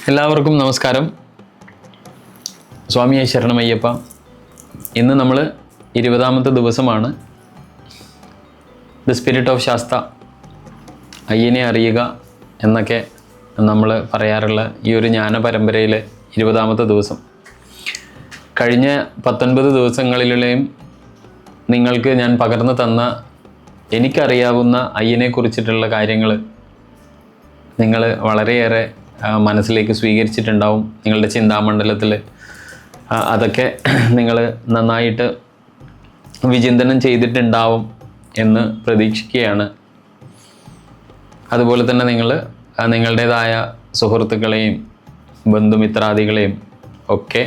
എല്ലാവർക്കും നമസ്കാരം. സ്വാമിയെ ശരണമയ്യപ്പ. ഇന്ന് നമ്മൾ 20ാമത്തെ ദിവസമാണ്. ദ സ്പിരിറ്റ് ഓഫ് ശാസ്ത, അയ്യനെ അറിയുക എന്നൊക്കെ നമ്മൾ പറയാറുള്ള ഈ ഒരു ജ്ഞാന പരമ്പരയിൽ 20ാമത്തെ ദിവസം. കഴിഞ്ഞ 19 ദിവസങ്ങളിലെയും നിങ്ങൾക്ക് ഞാൻ പകർന്നു തന്ന എനിക്കറിയാവുന്ന അയ്യനെക്കുറിച്ചിട്ടുള്ള കാര്യങ്ങൾ നിങ്ങൾ വളരെയേറെ മനസ്സിലേക്ക് സ്വീകരിച്ചിട്ടുണ്ടാവും. നിങ്ങളുടെ ചിന്താമണ്ഡലത്തിൽ അതൊക്കെ നിങ്ങൾ നന്നായിട്ട് വിചിന്തനം ചെയ്തിട്ടുണ്ടാവും എന്ന് പ്രതീക്ഷിക്കുകയാണ്. അതുപോലെ തന്നെ നിങ്ങൾ നിങ്ങളുടേതായ സുഹൃത്തുക്കളെയും ബന്ധുമിത്രാദികളെയും ഒക്കെ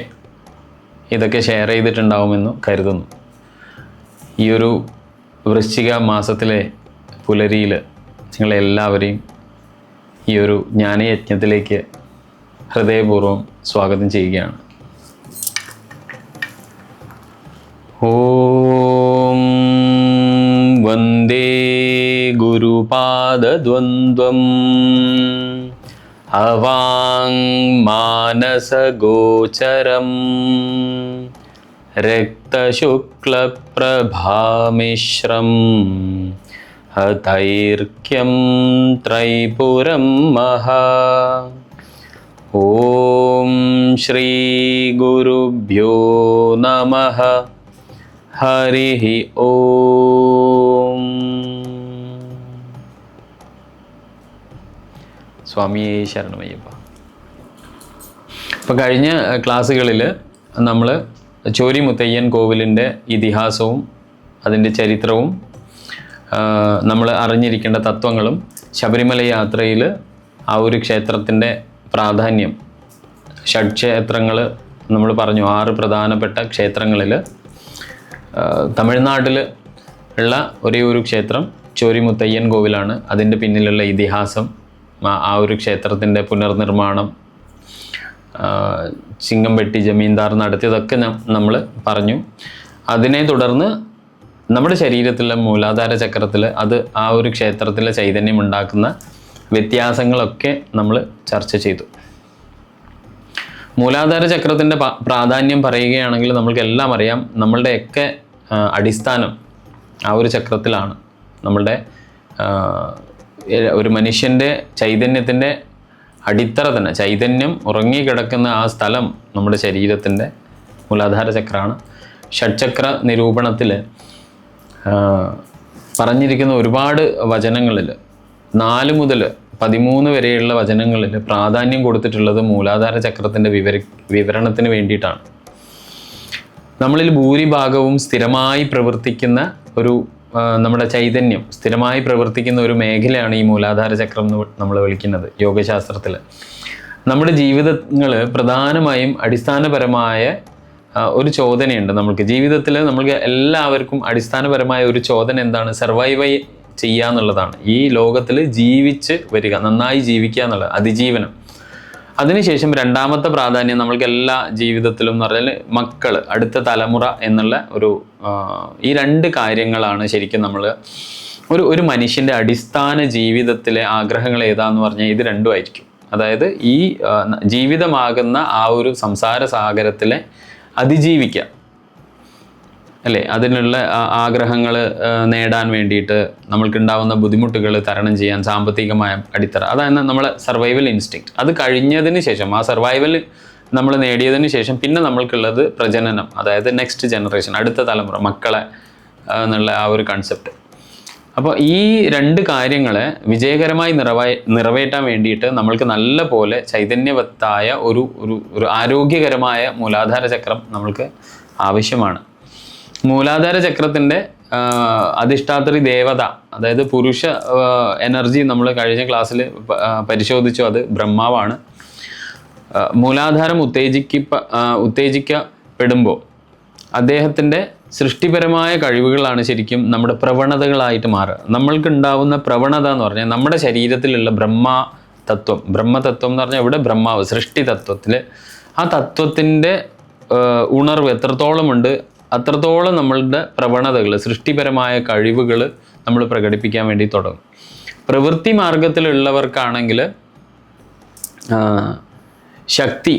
ഇതൊക്കെ ഷെയർ ചെയ്തിട്ടുണ്ടാവുമെന്ന് കരുതുന്നു. ഈ ഒരു വൃശ്ചിക മാസത്തിലെ പുലരിയിൽ നിങ്ങളെല്ലാവരെയും ഈ ഒരു ജ്ഞാനയജ്ഞത്തിലേക്ക് ഹൃദയപൂർവ്വം സ്വാഗതം ചെയ്യുകയാണ്. ഓം വന്ദേ ഗുരുപാദദ്വന്ദ്വം അവാങ് മാനസഗോചരം രക്തശുക്ലപ്രഭാമിശ്രം ഹതൈർക്യം ത്രൈപുരം മഹാ. ഓം ശ്രീ ഗുരുഭ്യോ നമഃ. ഹരി ഓം. സ്വാമിയെ ശരണമയ്യപ്പ. ഇപ്പോൾ കഴിഞ്ഞ ക്ലാസ്സുകളിൽ നമ്മൾ ചോരി മുത്തയ്യൻ കോവിലിൻ്റെ ഇതിഹാസവും അതിൻ്റെ ചരിത്രവും നമ്മൾ അറിഞ്ഞിരിക്കേണ്ട തത്വങ്ങളും ശബരിമല യാത്രയിൽ ആ ഒരു ക്ഷേത്രത്തിൻ്റെ പ്രാധാന്യം, ഷഡ്ക്ഷേത്രങ്ങൾ നമ്മൾ പറഞ്ഞു. 6 പ്രധാനപ്പെട്ട ക്ഷേത്രങ്ങളിൽ തമിഴ്നാട്ടിൽ ഉള്ള ഒരേ ഒരു ക്ഷേത്രം ചോരി മുത്തയ്യൻ കോവിലാണ്. അതിൻ്റെ പിന്നിലുള്ള ഇതിഹാസം, ആ ഒരു ക്ഷേത്രത്തിൻ്റെ പുനർനിർമ്മാണം, ചിങ്ങംപെട്ടി ജമീന്ദാർ നടത്തിയതൊക്കെ നമ്മൾ പറഞ്ഞു. അതിനെ തുടർന്ന് നമ്മുടെ ശരീരത്തിലെ മൂലാധാര ചക്രത്തിൽ അത് ആ ഒരു ക്ഷേത്രത്തിലെ ചൈതന്യം ഉണ്ടാക്കുന്ന വ്യത്യാസങ്ങളൊക്കെ നമ്മൾ ചർച്ച ചെയ്തു. മൂലാധാര ചക്രത്തിൻ്റെ പ്രാധാന്യം പറയുകയാണെങ്കിൽ നമ്മൾക്കെല്ലാം അറിയാം, നമ്മളുടെയൊക്കെ അടിസ്ഥാനം ആ ഒരു ചക്രത്തിലാണ്. നമ്മളുടെ ഒരു മനുഷ്യൻ്റെ ചൈതന്യത്തിൻ്റെ അടിത്തറ തന്നെ, ചൈതന്യം ഉറങ്ങിക്കിടക്കുന്ന ആ സ്ഥലം നമ്മുടെ ശരീരത്തിൻ്റെ മൂലാധാര ചക്രമാണ്. ഷഡ്ചക്ര നിരൂപണത്തിൽ പറഞ്ഞിരിക്കുന്ന ഒരുപാട് വചനങ്ങളിൽ 4 മുതൽ 13 വരെയുള്ള വചനങ്ങളിൽ പ്രാധാന്യം കൊടുത്തിട്ടുള്ളത് മൂലാധാര ചക്രത്തിൻ്റെ വിവരണത്തിന് വേണ്ടിയിട്ടാണ്. നമ്മളിൽ ഭൂരിഭാഗവും സ്ഥിരമായി പ്രവർത്തിക്കുന്ന ഒരു നമ്മുടെ ചൈതന്യം സ്ഥിരമായി പ്രവർത്തിക്കുന്ന ഒരു മേഖലയാണ് ഈ മൂലാധാര ചക്രം എന്ന് നമ്മൾ വിളിക്കുന്നത് യോഗശാസ്ത്രത്തിൽ. നമ്മുടെ ജീവിതങ്ങൾ പ്രധാനമായും അടിസ്ഥാനപരമായ ഒരു ചോദനയുണ്ട്. നമ്മൾക്ക് ജീവിതത്തിൽ നമ്മൾക്ക് എല്ലാവർക്കും അടിസ്ഥാനപരമായ ഒരു ചോദന എന്താണ്? സർവൈവ് ചെയ്യുക എന്നുള്ളതാണ്. ഈ ലോകത്തിൽ ജീവിച്ച് വരിക, നന്നായി ജീവിക്കുക എന്നുള്ളത്, അതിജീവനം. അതിനുശേഷം 2ാമത്തെ പ്രാധാന്യം നമ്മൾക്ക് എല്ലാ ജീവിതത്തിലും എന്ന് പറഞ്ഞാൽ മക്കൾ, അടുത്ത തലമുറ എന്നുള്ള ഈ 2 കാര്യങ്ങളാണ് ശരിക്കും നമ്മൾ ഒരു മനുഷ്യൻ്റെ അടിസ്ഥാന ജീവിതത്തിലെ ആഗ്രഹങ്ങൾ ഏതാന്ന് പറഞ്ഞാൽ ഇത് 2 ആയിരിക്കും. അതായത് ഈ ജീവിതമാകുന്ന ആ ഒരു സംസാര സാഗരത്തിലെ അതിജീവിക്കുക അല്ലേ, അതിനുള്ള ആഗ്രഹങ്ങൾ നേടാൻ വേണ്ടിയിട്ട് നമ്മൾക്കുണ്ടാവുന്ന ബുദ്ധിമുട്ടുകൾ തരണം ചെയ്യാൻ സാമ്പത്തികമായ അടിത്തറ, അതാണ് നമ്മളെ സർവൈവൽ ഇൻസ്റ്റിങ്ക്റ്റ്. അത് കഴിഞ്ഞതിന് ശേഷം, ആ സർവൈവൽ നമ്മൾ നേടിയതിന് ശേഷം പിന്നെ നമ്മൾക്കുള്ളത് പ്രജനനം, അതായത് നെക്സ്റ്റ് ജനറേഷൻ, അടുത്ത തലമുറ, മക്കളെ എന്നുള്ള ആ ഒരു കൺസെപ്റ്റ്. അപ്പോൾ ഈ 2 കാര്യങ്ങളെ വിജയകരമായി നിറവേറ്റാൻ വേണ്ടിയിട്ട് നമ്മൾക്ക് നല്ല പോലെ ചൈതന്യവത്തായ ഒരു ആരോഗ്യകരമായ മൂലാധാര ചക്രം നമ്മൾക്ക് ആവശ്യമാണ്. മൂലാധാര ചക്രത്തിൻ്റെ അധിഷ്ഠാത്രി ദേവത, അതായത് പുരുഷ എനർജി നമ്മൾ കഴിഞ്ഞ ക്ലാസ്സിൽ പരിശോധിച്ചു, അത് ബ്രഹ്മാവാണ്. മൂലാധാരം ഉത്തേജിക്കപ്പെടുമ്പോൾ അദ്ദേഹത്തിൻ്റെ സൃഷ്ടിപരമായ കഴിവുകളാണ് ശരിക്കും നമ്മുടെ പ്രവണതകളായിട്ട് മാറുക. നമ്മൾക്കുണ്ടാവുന്ന പ്രവണത എന്ന് പറഞ്ഞാൽ നമ്മുടെ ശരീരത്തിലുള്ള ബ്രഹ്മതത്വം എന്ന് പറഞ്ഞാൽ ഇവിടെ ബ്രഹ്മാവ് സൃഷ്ടി തത്വത്തിൽ, ആ തത്വത്തിൻ്റെ ഉണർവ് എത്രത്തോളമുണ്ട് അത്രത്തോളം നമ്മളുടെ പ്രവണതകൾ, സൃഷ്ടിപരമായ കഴിവുകൾ നമ്മൾ പ്രകടിപ്പിക്കാൻ വേണ്ടി തുടങ്ങും. പ്രവൃത്തി മാർഗത്തിലുള്ളവർക്കാണെങ്കിൽ ശക്തി,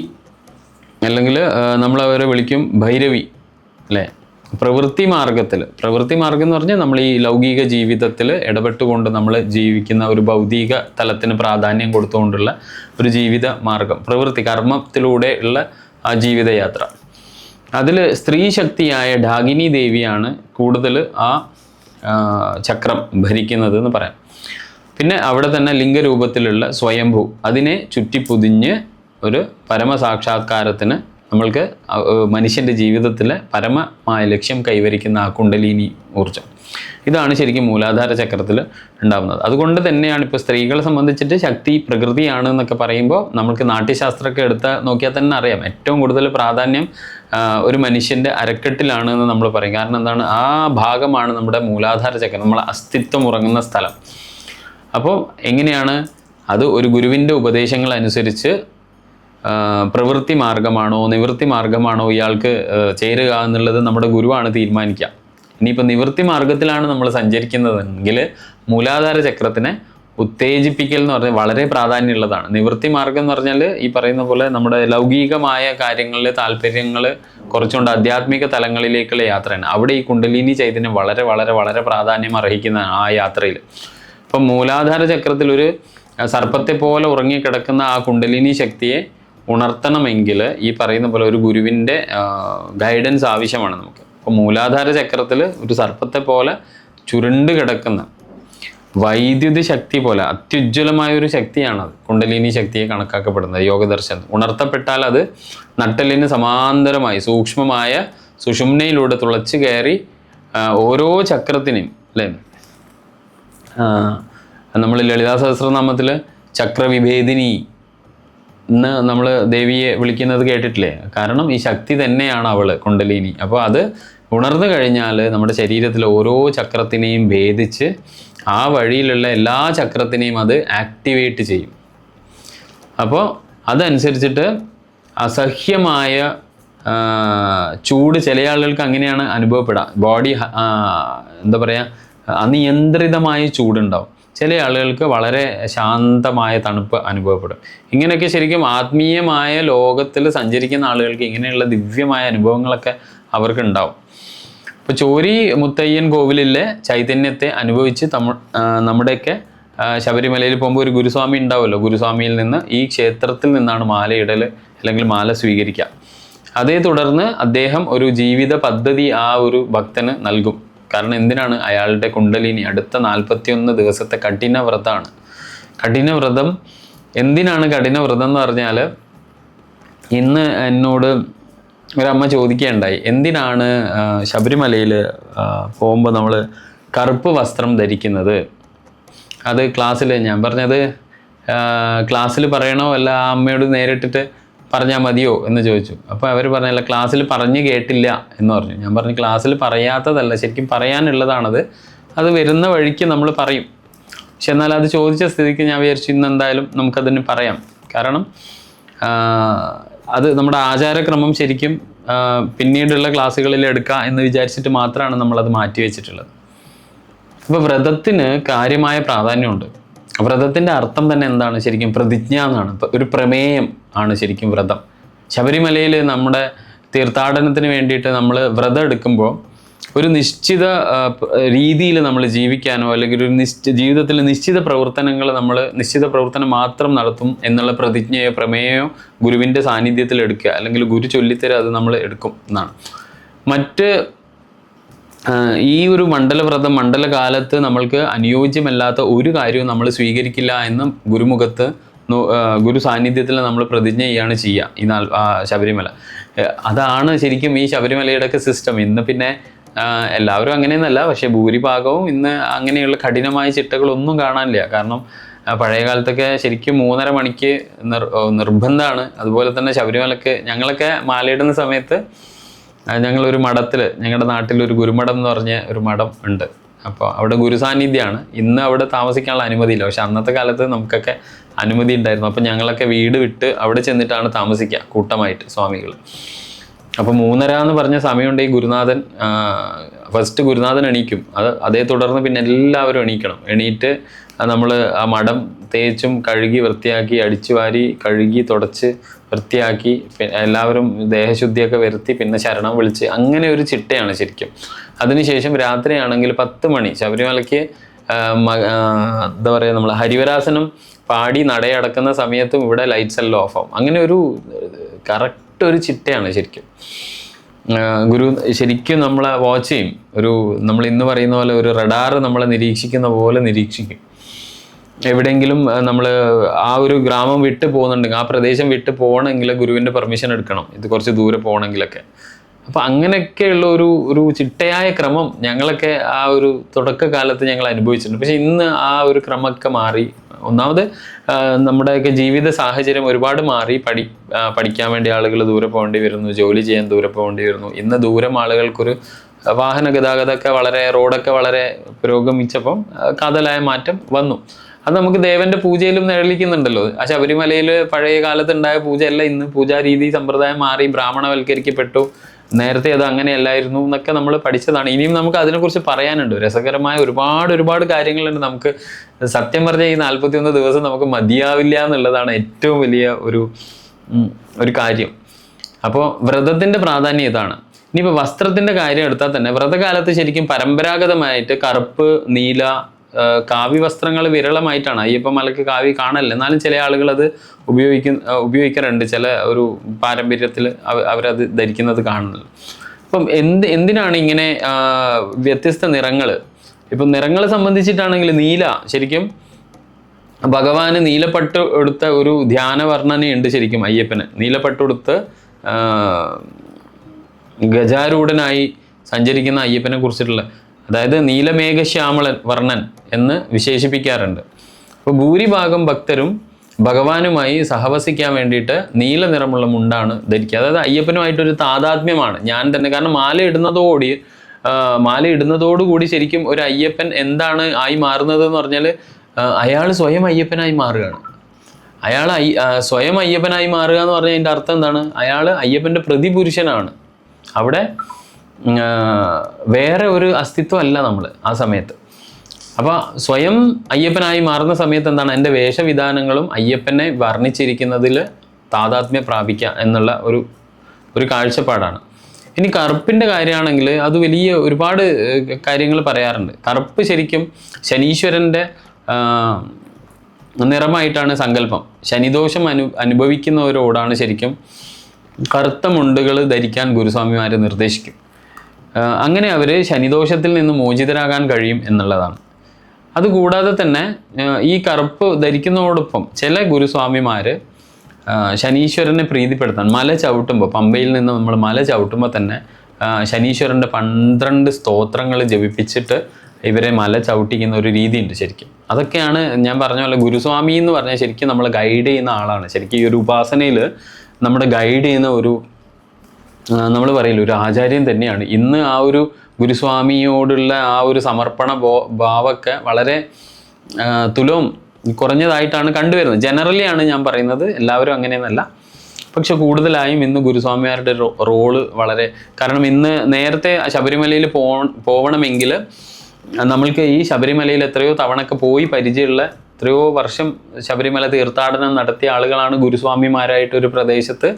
അല്ലെങ്കിൽ നമ്മളവരെ വിളിക്കും ഭൈരവി അല്ലേ. പ്രവൃത്തി മാർഗം എന്ന് പറഞ്ഞാൽ നമ്മൾ ഈ ലൗകിക ജീവിതത്തിൽ ഇടപെട്ടുകൊണ്ട് നമ്മൾ ജീവിക്കുന്ന ഒരു ഭൗതിക തലത്തിന് പ്രാധാന്യം കൊടുത്തുകൊണ്ടുള്ള ഒരു ജീവിത മാർഗം, പ്രവൃത്തി കർമ്മത്തിലൂടെ ഉള്ള ആ ജീവിതയാത്ര. അതിൽ സ്ത്രീ ശക്തിയായ ഡാകിനി ദേവിയാണ് കൂടുതൽ ആ ചക്രം ഭരിക്കുന്നത് എന്ന് പറയാം. പിന്നെ അവിടെ തന്നെ ലിംഗരൂപത്തിലുള്ള സ്വയംഭൂ, അതിനെ ചുറ്റിപ്പൊതിഞ്ഞ് ഒരു പരമസാക്ഷാത്കാരത്തിന് നമ്മൾക്ക് മനുഷ്യൻ്റെ ജീവിതത്തിലെ പരമമായ ലക്ഷ്യം കൈവരിക്കുന്ന ആ കുണ്ടലിനി ഊർജം, ഇതാണ് ശരിക്കും മൂലാധാര ചക്രത്തിൽ ഉണ്ടാകുന്നത്. അതുകൊണ്ട് തന്നെയാണ് ഇപ്പോൾ സ്ത്രീകളെ സംബന്ധിച്ചിട്ട് ശക്തി പ്രകൃതിയാണ് എന്നൊക്കെ പറയുമ്പോൾ നമുക്ക് നാട്യശാസ്ത്രമൊക്കെ നോക്കിയാൽ തന്നെ അറിയാം, ഏറ്റവും കൂടുതൽ പ്രാധാന്യം ഒരു മനുഷ്യൻ്റെ അരക്കെട്ടിലാണ് എന്ന് നമ്മൾ പറയും. കാരണം എന്താണ്, ആ ഭാഗമാണ് നമ്മുടെ മൂലാധാര ചക്രം, നമ്മളെ അസ്തിത്വം ഉറങ്ങുന്ന സ്ഥലം. അപ്പോൾ എങ്ങനെയാണ് അത് ഒരു ഗുരുവിൻ്റെ ഉപദേശങ്ങൾ അനുസരിച്ച് പ്രവൃത്തി മാർഗമാണോ നിവൃത്തി മാർഗമാണോ ഇയാൾക്ക് ചേരുക എന്നുള്ളത് നമ്മുടെ ഗുരുവാണ് തീരുമാനിക്കുക. ഇനിയിപ്പോൾ നിവൃത്തി മാർഗത്തിലാണ് നമ്മൾ സഞ്ചരിക്കുന്നതെങ്കിൽ മൂലാധാര ചക്രത്തിനെ ഉത്തേജിപ്പിക്കൽ എന്ന് പറഞ്ഞാൽ വളരെ പ്രാധാന്യമുള്ളതാണ്. നിവൃത്തി മാർഗം എന്ന് പറഞ്ഞാൽ ഈ പറയുന്ന പോലെ നമ്മുടെ ലൗകികമായ കാര്യങ്ങളിൽ താല്പര്യങ്ങൾ കുറച്ചുകൊണ്ട് ആധ്യാത്മിക തലങ്ങളിലേക്കുള്ള യാത്രയാണ്. അവിടെ ഈ കുണ്ടലിനി ചൈതന്യം വളരെ വളരെ വളരെ പ്രാധാന്യം അർഹിക്കുന്ന ആ യാത്രയിൽ. ഇപ്പം മൂലാധാര ചക്രത്തിൽ ഒരു സർപ്പത്തെ പോലെ ഉറങ്ങിക്കിടക്കുന്ന ആ കുണ്ടലിനി ശക്തിയെ ഉണർത്തണമെങ്കിൽ ഈ പറയുന്ന പോലെ ഒരു ഗുരുവിൻ്റെ ഗൈഡൻസ് ആവശ്യമാണ് നമുക്ക്. അപ്പോൾ മൂലാധാര ചക്രത്തിൽ ഒരു സർപ്പത്തെ പോലെ ചുരുണ്ട് കിടക്കുന്ന വൈദ്യുതി ശക്തി പോലെ അത്യുജ്വലമായ ഒരു ശക്തിയാണത് കുണ്ടലിനി ശക്തിയെ കണക്കാക്കപ്പെടുന്നത് യോഗദർശനം. ഉണർത്തപ്പെട്ടാൽ അത് നട്ടെല്ലിന് സമാന്തരമായി സൂക്ഷ്മമായ സുഷുമ്നയിലൂടെ തുളച്ച് കയറി ഓരോ ചക്രത്തിനെയും അല്ലേ, നമ്മൾ ലളിതാ സഹസ്രനാമത്തിൽ ചക്രവിഭേദിനി എന്ന് നമ്മൾ ദേവിയെ വിളിക്കുന്നത് കേട്ടിട്ടില്ലേ? കാരണം ഈ ശക്തി തന്നെയാണ് അവൾ കുണ്ടലിനി. അപ്പോൾ അത് ഉണർന്നു കഴിഞ്ഞാൽ നമ്മുടെ ശരീരത്തിലെ ഓരോ ചക്രത്തിനെയും ഭേദിച്ച് ആ വഴിയിലുള്ള എല്ലാ ചക്രത്തിനെയും അത് ആക്ടിവേറ്റ് ചെയ്യും. അപ്പോൾ അതനുസരിച്ചിട്ട് അസഹ്യമായ ചൂട് ചില ആളുകൾക്ക് അങ്ങനെയാണ് അനുഭവപ്പെടുക. ബോഡി എന്താ പറയുക, അനിയന്ത്രിതമായ ചൂടുണ്ടാവും. ചില ആളുകൾക്ക് വളരെ ശാന്തമായ തണുപ്പ് അനുഭവപ്പെടും. ഇങ്ങനെയൊക്കെ ശരിക്കും ആത്മീയമായ ലോകത്തിൽ സഞ്ചരിക്കുന്ന ആളുകൾക്ക് ഇങ്ങനെയുള്ള ദിവ്യമായ അനുഭവങ്ങളൊക്കെ അവർക്ക് ഉണ്ടാവും. ഇപ്പോൾ ചോരി മുത്തയ്യൻ കോവിലിലെ ചൈതന്യത്തെ അനുഭവിച്ച് നമ്മുടെയൊക്കെ ശബരിമലയിൽ പോകുമ്പോൾ ഒരു ഗുരുസ്വാമി ഉണ്ടാവുമല്ലോ, ഗുരുസ്വാമിയിൽ നിന്ന് ഈ ക്ഷേത്രത്തിൽ നിന്നാണ് മാലയിടൽ അല്ലെങ്കിൽ മാല സ്വീകരിക്കുക. അതേ തുടർന്ന് അദ്ദേഹം ഒരു ജീവിത പദ്ധതി ആ ഒരു ഭക്തന് നൽകും. കാരണം എന്തിനാണ്, അയാളുടെ കുണ്ടലിനി അടുത്ത 41 ദിവസത്തെ കഠിന വ്രതമാണ്. കഠിന വ്രതം എന്തിനാണ് കഠിന വ്രതം എന്ന് പറഞ്ഞാൽ, ഇന്ന് എന്നോട് ഒരമ്മ ചോദിക്കുകയുണ്ടായി, എന്തിനാണ് ശബരിമലയിൽ പോകുമ്പോൾ നമ്മൾ കറുപ്പ് വസ്ത്രം ധരിക്കുന്നത്? അത് ക്ലാസ്സിൽ ഞാൻ പറഞ്ഞത് ക്ലാസ്സിൽ പറയണോ അല്ല ആ അമ്മയോട് നേരിട്ടിട്ട് പറഞ്ഞാൽ മതിയോ എന്ന് ചോദിച്ചു. അപ്പോൾ അവർ പറഞ്ഞല്ല, ക്ലാസ്സിൽ പറഞ്ഞു കേട്ടില്ല എന്ന് പറഞ്ഞു. ഞാൻ പറഞ്ഞു ക്ലാസ്സിൽ പറയാത്തതല്ല, ശരിക്കും പറയാനുള്ളതാണത്. അത് വരുന്ന വഴിക്ക് നമ്മൾ പറയും. പക്ഷെ എന്നാൽ അത് ചോദിച്ച സ്ഥിതിക്ക് ഞാൻ വിചാരിച്ചു ഇന്ന് എന്തായാലും നമുക്കതിന് പറയാം. കാരണം അത് നമ്മുടെ ആചാരക്രമം ശരിക്കും പിന്നീടുള്ള ക്ലാസ്സുകളിൽ എടുക്കുക എന്ന് വിചാരിച്ചിട്ട് മാത്രമാണ് നമ്മളത് മാറ്റി വെച്ചിട്ടുള്ളത്. അപ്പോൾ വ്രതത്തിന് കാര്യമായ പ്രാധാന്യമുണ്ട്. വ്രതത്തിൻ്റെ അർത്ഥം തന്നെ എന്താണ് ശരിക്കും? പ്രതിജ്ഞ എന്നാണ്. ഒരു പ്രമേയം ആണ് ശരിക്കും വ്രതം. ശബരിമലയിൽ നമ്മുടെ തീർത്ഥാടനത്തിന് വേണ്ടിയിട്ട് നമ്മൾ വ്രതം എടുക്കുമ്പോൾ ഒരു നിശ്ചിത രീതിയിൽ നമ്മൾ ജീവിക്കാനോ അല്ലെങ്കിൽ ഒരു ജീവിതത്തിൽ നിശ്ചിത പ്രവർത്തനം മാത്രം നടത്തും എന്നുള്ള പ്രതിജ്ഞയോ പ്രമേയമോ ഗുരുവിൻ്റെ സാന്നിധ്യത്തിൽ എടുക്കുക, അല്ലെങ്കിൽ ഗുരു ചൊല്ലിത്തരം അത് നമ്മൾ എടുക്കും എന്നാണ്. മറ്റ് ഈ ഒരു മണ്ഡലവ്രതം മണ്ഡലകാലത്ത് നമ്മൾക്ക് അനുയോജ്യമല്ലാത്ത ഒരു കാര്യവും നമ്മൾ സ്വീകരിക്കില്ല എന്ന് ഗുരുമുഖത്ത് ഗുരു സാന്നിധ്യത്തിൽ നമ്മൾ പ്രതിജ്ഞ ചെയ്യാണ് ചെയ്യുക. ശബരിമല അതാണ് ശരിക്കും ഈ ശബരിമലയുടെയൊക്കെ സിസ്റ്റം. ഇന്ന് പിന്നെ എല്ലാവരും അങ്ങനെയൊന്നല്ല, പക്ഷേ ഭൂരിഭാഗവും ഇന്ന് അങ്ങനെയുള്ള കഠിനമായ ചിട്ടകളൊന്നും കാണാനില്ല. കാരണം പഴയ കാലത്തൊക്കെ ശരിക്കും 3:30 മണിക്ക് നിർബന്ധമാണ്. അതുപോലെ തന്നെ ശബരിമലക്ക് ഞങ്ങളൊക്കെ മാലയിടുന്ന സമയത്ത് ഞങ്ങളൊരു മഠത്തിൽ, ഞങ്ങളുടെ നാട്ടിലൊരു ഗുരുമഠം എന്ന് പറഞ്ഞ ഒരു മഠം ഉണ്ട്. അപ്പോൾ അവിടെ ഗുരുസാന്നിധ്യമാണ്. ഇന്ന് അവിടെ താമസിക്കാനുള്ള അനുമതിയില്ല, പക്ഷെ അന്നത്തെ കാലത്ത് നമുക്കൊക്കെ അനുമതി ഉണ്ടായിരുന്നു. അപ്പോൾ ഞങ്ങളൊക്കെ വീട് വിട്ട് അവിടെ ചെന്നിട്ടാണ് താമസിക്കുക കൂട്ടമായിട്ട് സ്വാമികൾ. അപ്പോൾ 3:30 എന്ന് പറഞ്ഞ സമയമുണ്ട്. ഈ ഗുരുനാഥൻ ഫസ്റ്റ് ഗുരുനാഥൻ എണീക്കും. അതേ തുടർന്ന് പിന്നെ എല്ലാവരും എണീക്കണം. എണീറ്റ് നമ്മൾ ആ മഠം തേച്ചും കഴുകി വൃത്തിയാക്കി അടിച്ചു വാരി കഴുകി തുടച്ച് വൃത്തിയാക്കി എല്ലാവരും ദേഹശുദ്ധിയൊക്കെ വരുത്തി പിന്നെ ശരണം വിളിച്ച് അങ്ങനെ ഒരു ചിട്ടയാണ് ശരിക്കും. അതിനുശേഷം രാത്രിയാണെങ്കിൽ 10 മണി ശബരിമലയ്ക്ക് എന്താ പറയുക, നമ്മൾ ഹരിവരാസനം പാടി നടയടക്കുന്ന സമയത്തും ഇവിടെ ലൈറ്റ്സ് എല്ലാം ഓഫ് ആവും. അങ്ങനെ ഒരു കറക്റ്റ് ഒരു ചിട്ടയാണ് ശരിക്കും. ഗുരു ശരിക്കും നമ്മളെ വാച്ച് ചെയ്യും. നമ്മൾ ഇന്ന് പറയുന്ന പോലെ ഒരു റഡാർ നമ്മളെ നിരീക്ഷിക്കുന്ന പോലെ നിരീക്ഷിക്കും. എവിടെയെങ്കിലും നമ്മൾ ആ ഒരു ഗ്രാമം വിട്ട് പോകുന്നുണ്ടെങ്കിൽ, ആ പ്രദേശം വിട്ട് പോകണമെങ്കിൽ ഗുരുവിൻ്റെ പെർമിഷൻ എടുക്കണം, ഇത് കുറച്ച് ദൂരെ പോകണമെങ്കിലൊക്കെ. അപ്പം അങ്ങനെയൊക്കെയുള്ള ഒരു ചിട്ടയായ ക്രമം ഞങ്ങളൊക്കെ ആ ഒരു തുടക്കകാലത്ത് ഞങ്ങൾ അനുഭവിച്ചിട്ടുണ്ട്. പക്ഷെ ഇന്ന് ആ ഒരു ക്രമമൊക്കെ മാറി. ഒന്നാമത് നമ്മുടെയൊക്കെ ജീവിത സാഹചര്യം ഒരുപാട് മാറി. പഠിക്കാൻ വേണ്ടി ആളുകൾ ദൂരെ പോകേണ്ടി വരുന്നു, ജോലി ചെയ്യാൻ ദൂരെ പോകേണ്ടി വരുന്നു. ഇന്ന് ദൂരം ആളുകൾക്കൊരു വാഹന ഗതാഗതമൊക്കെ റോഡൊക്കെ വളരെ പുരോഗമിച്ചപ്പം കാതലായ മാറ്റം വന്നു. അത് നമുക്ക് ദേവന്റെ പൂജയിലും നിഴലിക്കുന്നുണ്ടല്ലോ. ആ ശബരിമലയിൽ പഴയ കാലത്ത് ഉണ്ടായ പൂജയല്ല ഇന്ന്. പൂജാരീതി സമ്പ്രദായം മാറി, ബ്രാഹ്മണവൽക്കരിക്കപ്പെട്ടു. നേരത്തെ അത് അങ്ങനെയല്ലായിരുന്നു എന്നൊക്കെ നമ്മൾ പഠിച്ചതാണ്. ഇനിയും നമുക്ക് അതിനെക്കുറിച്ച് പറയാനുണ്ട്. രസകരമായ ഒരുപാട് കാര്യങ്ങളുണ്ട്. നമുക്ക് സത്യം പറഞ്ഞ ഈ 41 ദിവസം നമുക്ക് മതിയാവില്ല എന്നുള്ളതാണ് ഏറ്റവും വലിയ ഒരു കാര്യം. അപ്പോൾ വ്രതത്തിന്റെ പ്രാധാന്യം ഇതാണ്. ഇനിയിപ്പോൾ വസ്ത്രത്തിന്റെ കാര്യം എടുത്താൽ തന്നെ വ്രതകാലത്ത് ശരിക്കും പരമ്പരാഗതമായിട്ട് കറുപ്പ്, നീല, കാവ്യ വസ്ത്രങ്ങൾ വിരളമായിട്ടാണ്. അയ്യപ്പമലയ്ക്ക് കാവ്യ കാണല്ല, എന്നാലും ചില ആളുകൾ അത് ഉപയോഗിക്കാറുണ്ട്. ചില ഒരു പാരമ്പര്യത്തിൽ അവരത് ധരിക്കുന്നത് കാണുന്നത്. അപ്പം എന്തിനാണ് ഇങ്ങനെ വ്യത്യസ്ത നിറങ്ങൾ? ഇപ്പം നിറങ്ങളെ സംബന്ധിച്ചിട്ടാണെങ്കിൽ നീല, ശരിക്കും ഭഗവാന് നീലപ്പട്ട് എടുത്ത ഒരു ധ്യാന വർണ്ണനയുണ്ട് ശരിക്കും അയ്യപ്പന്. നീലപ്പട്ടുടുത്ത് ഗജാരൂഢനായി സഞ്ചരിക്കുന്ന അയ്യപ്പനെ കുറിച്ചിട്ടുള്ള, അതായത് നീലമേഘശ്യാമളൻ വർണ്ണൻ എന്ന് വിശേഷിപ്പിക്കാറുണ്ട്. അപ്പോൾ ഭൂരിഭാഗം ഭക്തരും ഭഗവാനുമായി സഹവസിക്കാൻ വേണ്ടിയിട്ട് നീല നിറമുള്ള മുണ്ടാണ് ധരിക്കുക. അതായത് അയ്യപ്പനുമായിട്ടൊരു താതാത്മ്യമാണ് ഞാൻ തന്നെ. കാരണം മാല ഇടുന്നതോടുകൂടി ശരിക്കും ഒരു അയ്യപ്പൻ എന്താണ് ആയി മാറുന്നത് എന്ന് പറഞ്ഞാൽ അയാൾ സ്വയം അയ്യപ്പനായി മാറുകയാണ്. അയാൾ സ്വയം അയ്യപ്പനായി മാറുക എന്ന് പറഞ്ഞാൽ അതിൻ്റെ അർത്ഥം എന്താണ്? അയാൾ അയ്യപ്പൻ്റെ പ്രതിപുരുഷനാണ്. അവിടെ വേറെ ഒരു അസ്തിത്വമല്ല നമ്മൾ ആ സമയത്ത്. അപ്പോൾ സ്വയം അയ്യപ്പനായി മാറുന്ന സമയത്ത് എന്താണ്? എൻ്റെ വേഷവിധാനങ്ങളും അയ്യപ്പനെ വർണ്ണിച്ചിരിക്കുന്നതിൽ താതാത്മ്യം പ്രാപിക്കുക എന്നുള്ള ഒരു കാഴ്ചപ്പാടാണ്. ഇനി കറുപ്പിൻ്റെ കാര്യമാണെങ്കിൽ അത് വലിയ ഒരുപാട് കാര്യങ്ങൾ പറയാറുണ്ട്. കറുപ്പ് ശരിക്കും ശനീശ്വരൻ്റെ നിറമായിട്ടാണ് സങ്കല്പം. ശനിദോഷം അനുഭവിക്കുന്നവരോടാണ് ശരിക്കും കറുത്ത മുണ്ടുകൾ ധരിക്കാൻ ഗുരുസ്വാമിമാർ നിർദ്ദേശിക്കും. അങ്ങനെ അവർ ശനിദോഷത്തിൽ നിന്ന് മോചിതരാകാൻ കഴിയും എന്നുള്ളതാണ്. അതുകൂടാതെ തന്നെ ഈ കറുപ്പ് ധരിക്കുന്നതോടൊപ്പം ചില ഗുരുസ്വാമിമാർ ശനീശ്വരനെ പ്രീതിപ്പെടുത്താൻ മല ചവിട്ടുമ്പോൾ, പമ്പയിൽ നിന്ന് നമ്മൾ മല ചവിട്ടുമ്പോൾ തന്നെ ശനീശ്വരൻ്റെ 12 സ്തോത്രങ്ങൾ ജപിപ്പിച്ചിട്ട് ഇവരെ മല ചവിട്ടിക്കുന്ന ഒരു രീതിയുണ്ട് ശരിക്കും. അതൊക്കെയാണ് ഞാൻ പറഞ്ഞ പോലെ ഗുരുസ്വാമി എന്ന് പറഞ്ഞാൽ ശരിക്കും നമ്മൾ ഗൈഡ് ചെയ്യുന്ന ആളാണ്. ശരിക്കും ഈ ഒരു ഉപാസനയിൽ നമ്മുടെ ഗൈഡ് ചെയ്യുന്ന നമ്മൾ പറയില്ല, ഒരു ആചാര്യൻ തന്നെയാണ്. ഇന്ന് ആ ഒരു ഗുരുസ്വാമിയോടുള്ള ആ ഒരു സമർപ്പണ ഭാവമൊക്കെ വളരെ തുലവും കുറഞ്ഞതായിട്ടാണ് കണ്ടുവരുന്നത്. ജനറലി ആണ് ഞാൻ പറയുന്നത്, എല്ലാവരും അങ്ങനെയൊന്നല്ല. പക്ഷെ കൂടുതലായും ഇന്ന് ഗുരുസ്വാമിമാരുടെ റോള് വളരെ, കാരണം ഇന്ന് നേരത്തെ ശബരിമലയിൽ പോവണമെങ്കിൽ നമ്മൾക്ക് ഈ ശബരിമലയിൽ എത്രയോ തവണയൊക്കെ പോയി പരിചയമുള്ള, എത്രയോ വർഷം ശബരിമല തീർത്ഥാടനം നടത്തിയ ആളുകളാണ് ഗുരുസ്വാമിമാരായിട്ട് ഒരു പ്രദേശത്ത്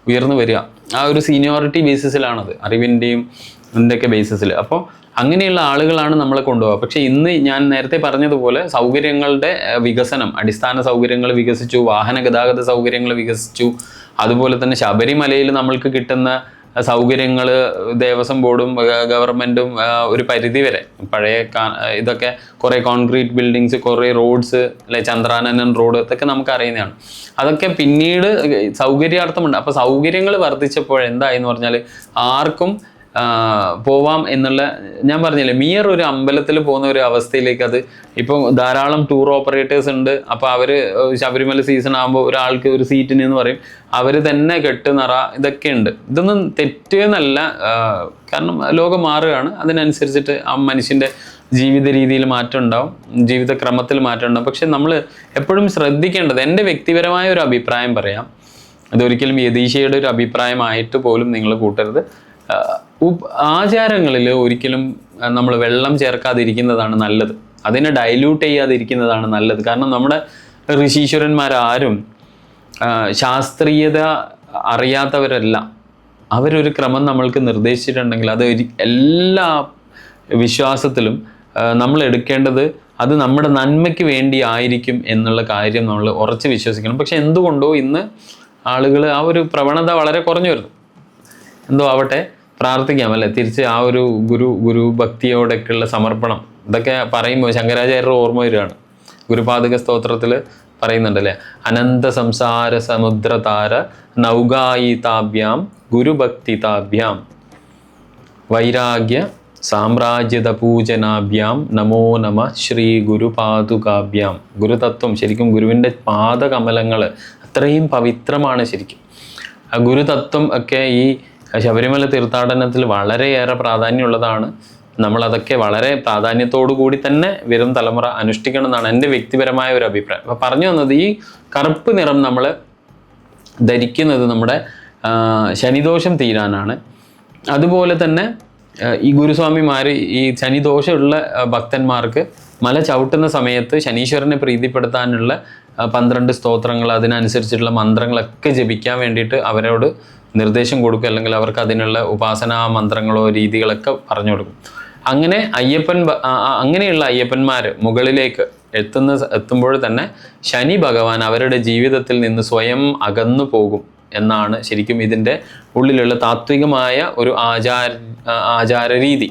ഉയർന്നു വരിക. ആ ഒരു സീനിയോറിറ്റി ബേസിസിലാണത്, അറിവിൻ്റെയും ഇതിൻ്റെയൊക്കെ ബേസിസിൽ. അപ്പോൾ അങ്ങനെയുള്ള ആളുകളാണ് നമ്മളെ കൊണ്ടുപോകുക. പക്ഷേ ഇന്ന് ഞാൻ നേരത്തെ പറഞ്ഞതുപോലെ സൗകര്യങ്ങളുടെ വികസനം, അടിസ്ഥാന സൗകര്യങ്ങൾ വികസിച്ചു, വാഹന ഗതാഗത സൗകര്യങ്ങൾ വികസിച്ചു. അതുപോലെ തന്നെ ശബരിമലയിൽ നമ്മൾക്ക് കിട്ടുന്ന സൗകര്യങ്ങൾ ദേവസ്വം ബോർഡും ഗവൺമെൻറ്റും ഒരു പരിധി വരെ, പഴയ ഇതൊക്കെ കുറേ കോൺക്രീറ്റ് ബിൽഡിങ്സ്, കുറേ റോഡ്സ്, അല്ലെ ചന്ദ്രാനന്ദൻ റോഡ്, ഇതൊക്കെ നമുക്ക് അറിയുന്നതാണ്. അതൊക്കെ പിന്നീട് സൗകര്യാർത്ഥമുണ്ട്. അപ്പോൾ സൗകര്യങ്ങൾ വർദ്ധിച്ചപ്പോൾ എന്തായി എന്ന് പറഞ്ഞാൽ ആർക്കും പോവാം എന്നുള്ള, ഞാൻ പറഞ്ഞില്ലേ, മിയർ ഒരു അമ്പലത്തിൽ പോകുന്ന ഒരു അവസ്ഥയിലേക്ക് അത് ഇപ്പോൾ ധാരാളം ടൂർ ഓപ്പറേറ്റേഴ്സ് ഉണ്ട്. അപ്പോൾ അവർ ശബരിമല സീസൺ ആകുമ്പോൾ ഒരാൾക്ക് ഒരു സീറ്റിന് എന്ന് പറയും, അവർ തന്നെ കെട്ടുനിറ, ഇതൊക്കെ ഉണ്ട്. ഇതൊന്നും തെറ്റെന്നല്ല, കാരണം ലോകം മാറുകയാണ്. അതിനനുസരിച്ചിട്ട് ആ മനുഷ്യൻ്റെ ജീവിത രീതിയിൽ മാറ്റം ഉണ്ടാവും, ജീവിതക്രമത്തിൽ മാറ്റം ഉണ്ടാവും. പക്ഷെ നമ്മൾ എപ്പോഴും ശ്രദ്ധിക്കേണ്ടത്, എൻ്റെ വ്യക്തിപരമായ ഒരു അഭിപ്രായം പറയാം, അതൊരിക്കലും യതീശയുടെ ഒരു അഭിപ്രായമായിട്ട് പോലും നിങ്ങൾ കൂട്ടരുത്. ആചാരങ്ങളിൽ ഒരിക്കലും നമ്മൾ വെള്ളം ചേർക്കാതിരിക്കുന്നതാണ് നല്ലത്, അതിനെ ഡൈല്യൂട്ട് ചെയ്യാതിരിക്കുന്നതാണ് നല്ലത്. കാരണം നമ്മുടെ ഋഷീശ്വരന്മാരാരും ശാസ്ത്രീയത അറിയാത്തവരല്ല. അവരൊരു ക്രമം നമ്മൾക്ക് നിർദ്ദേശിച്ചിട്ടുണ്ടെങ്കിൽ അത് എല്ലാ വിശ്വാസത്തിലും നമ്മൾ എടുക്കേണ്ടത് അത് നമ്മുടെ നന്മയ്ക്ക് വേണ്ടി ആയിരിക്കും എന്നുള്ള കാര്യം നമ്മൾ ഉറച്ച് വിശ്വസിക്കണം. പക്ഷെ എന്തുകൊണ്ടോ ഇന്ന് ആളുകൾ ആ ഒരു പ്രവണത വളരെ കുറഞ്ഞു വരുന്നു. എന്തോ ആവട്ടെ, പ്രാർത്ഥിക്കാം അല്ലേ, തിരിച്ച് ആ ഒരു ഗുരു ഭക്തിയോടൊക്കെയുള്ള സമർപ്പണം ഇതൊക്കെ പറയുമ്പോൾ ശങ്കരാചാര്യരുടെ ഓർമ്മ വരികയാണ്. ഗുരുപാദക സ്തോത്രത്തിൽ പറയുന്നുണ്ടല്ലേ, അനന്ത സംസാര സമുദ്രതാര നൗകായിതാഭ്യാം ഗുരുഭക്തിതാഭ്യാം വൈരാഗ്യ സാമ്രാജ്യത പൂജനാഭ്യാം നമോ നമ ശ്രീ ഗുരുപാദുകാഭ്യാം. ഗുരുതത്വം ശരിക്കും ഗുരുവിൻ്റെ പാദകമലങ്ങൾ അത്രയും പവിത്രമാണ്. ശരിക്കും ആ ഗുരുതത്വം ഒക്കെ ഈ ശബരിമല തീർത്ഥാടനത്തിൽ വളരെയേറെ പ്രാധാന്യമുള്ളതാണ്. നമ്മളതൊക്കെ വളരെ പ്രാധാന്യത്തോടു കൂടി തന്നെ വരും തലമുറ അനുഷ്ഠിക്കണം എന്നാണ് എൻ്റെ വ്യക്തിപരമായ ഒരു അഭിപ്രായം. അപ്പോൾ പറഞ്ഞു വന്നത്, ഈ കറുപ്പ് നിറം നമ്മൾ ധരിക്കുന്നത് നമ്മുടെ ശനിദോഷം തീരാനാണ്. അതുപോലെ തന്നെ ഈ ഗുരുസ്വാമിമാർ ഈ ശനിദോഷമുള്ള ഭക്തന്മാർക്ക് മല ചവിട്ടുന്ന സമയത്ത് ശനീശ്വരനെ പ്രീതിപ്പെടുത്താനുള്ള 12 സ്തോത്രങ്ങൾ, അതിനനുസരിച്ചിട്ടുള്ള മന്ത്രങ്ങളൊക്കെ ജപിക്കാൻ വേണ്ടിയിട്ട് അവരോട് നിർദ്ദേശം കൊടുക്കും, അല്ലെങ്കിൽ അവർക്ക് അതിനുള്ള ഉപാസനാ മന്ത്രങ്ങളോ രീതികളൊക്കെ പറഞ്ഞു കൊടുക്കും. അങ്ങനെ അങ്ങനെയുള്ള അയ്യപ്പന്മാർ മുകളിലേക്ക് എത്തുമ്പോൾ തന്നെ ശനി ഭഗവാൻ അവരുടെ ജീവിതത്തിൽ നിന്ന് സ്വയം അകന്നു പോകും എന്നാണ് ശരിക്കും ഇതിൻ്റെ ഉള്ളിലുള്ള താത്വികമായ ഒരു ആചാരരീതി.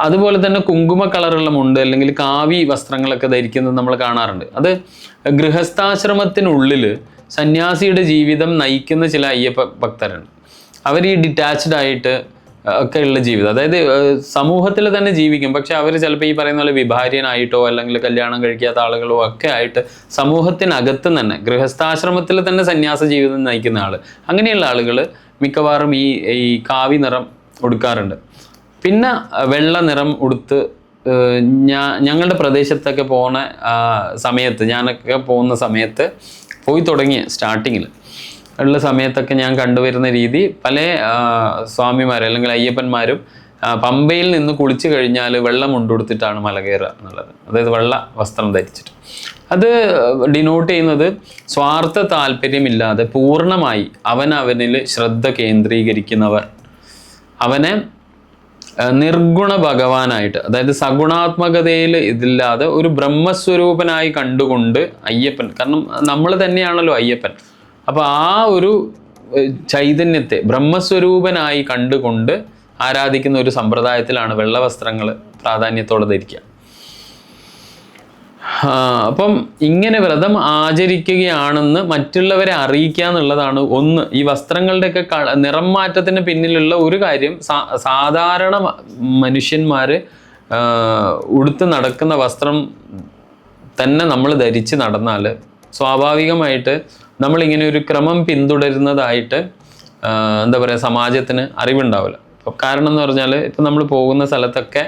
അതുപോലെ തന്നെ കുങ്കുമ കളറുള്ള മുണ്ട് അല്ലെങ്കിൽ കാവി വസ്ത്രങ്ങളൊക്കെ ധരിക്കുന്നത് നമ്മൾ കാണാറുണ്ട്. അത് ഗൃഹസ്ഥാശ്രമത്തിനുള്ളിൽ സന്യാസിയുടെ ജീവിതം നയിക്കുന്ന ചില അയ്യപ്പ ഭക്തരുണ്ട്. അവർ ഈ ഡിറ്റാച്ച്ഡ് ആയിട്ട് ഒക്കെ ഉള്ള ജീവിതം, അതായത് സമൂഹത്തിൽ തന്നെ ജീവിക്കും, പക്ഷെ അവർ ചിലപ്പോൾ ഈ പറയുന്ന പോലെ വിഭാര്യനായിട്ടോ അല്ലെങ്കിൽ കല്യാണം കഴിക്കാത്ത ആളുകളോ ഒക്കെ ആയിട്ട് സമൂഹത്തിനകത്ത് തന്നെ ഗൃഹസ്ഥാശ്രമത്തിൽ തന്നെ സന്യാസ ജീവിതം നയിക്കുന്ന ആൾ, അങ്ങനെയുള്ള ആളുകൾ മിക്കവാറും ഈ കാവി നിറം ഉടുക്കാറുണ്ട്. പിന്നെ വെള്ള നിറം ഉടുത്ത് ഞങ്ങളുടെ പ്രദേശത്തൊക്കെ പോകുന്ന സമയത്ത്, ഞാനൊക്കെ പോകുന്ന സമയത്ത് പോയി തുടങ്ങിയ സ്റ്റാർട്ടിങ്ങിൽ ഉള്ള സമയത്തൊക്കെ ഞാൻ കണ്ടുവരുന്ന രീതി, പല സ്വാമിമാർ അല്ലെങ്കിൽ അയ്യപ്പന്മാരും പമ്പയിൽ നിന്ന് കുളിച്ചു കഴിഞ്ഞാൽ വെള്ളം മുണ്ടുടുത്തിട്ടാണ് മല കയറുക എന്നുള്ളത്. അതായത് വെള്ള വസ്ത്രം ധരിച്ചിട്ട്. അത് ഡിനോട്ട് ചെയ്യുന്നത് സ്വാർത്ഥ താല്പര്യമില്ലാതെ പൂർണ്ണമായി അവനിൽ ശ്രദ്ധ കേന്ദ്രീകരിക്കുന്നവർ, അവനെ നിർഗുണ ഭഗവാനായിട്ട്, അതായത് സഗുണാത്മകതയിൽ ഇതില്ലാതെ ഒരു ബ്രഹ്മസ്വരൂപനായി കണ്ടുകൊണ്ട് അയ്യപ്പൻ, കാരണം നമ്മൾ തന്നെയാണല്ലോ അയ്യപ്പൻ, അപ്പോൾ ആ ഒരു ചൈതന്യത്തെ ബ്രഹ്മസ്വരൂപനായി കണ്ടുകൊണ്ട് ആരാധിക്കുന്ന ഒരു സമ്പ്രദായത്തിലാണ് വെള്ളവസ്ത്രങ്ങൾ പ്രാധാന്യത്തോടെ ധരിക്കുക. അപ്പം ഇങ്ങനെ വ്രതം ആചരിക്കുകയാണെന്ന് മറ്റുള്ളവരെ അറിയിക്കുക എന്നുള്ളതാണ് ഒന്ന്. ഈ വസ്ത്രങ്ങളുടെയൊക്കെ നിറം മാറ്റത്തിന് പിന്നിലുള്ള ഒരു കാര്യം, സാധാരണ മനുഷ്യന്മാർ ഉടുത്ത് നടക്കുന്ന വസ്ത്രം തന്നെ നമ്മൾ ധരിച്ച് നടന്നാൽ സ്വാഭാവികമായിട്ട് നമ്മളിങ്ങനെ ഒരു ക്രമം പിന്തുടരുന്നതായിട്ട് എന്താ പറയുക, സമാജത്തിന് അറിവുണ്ടാവില്ല. കാരണം എന്ന് പറഞ്ഞാൽ ഇപ്പം നമ്മൾ പോകുന്ന സ്ഥലത്തൊക്കെ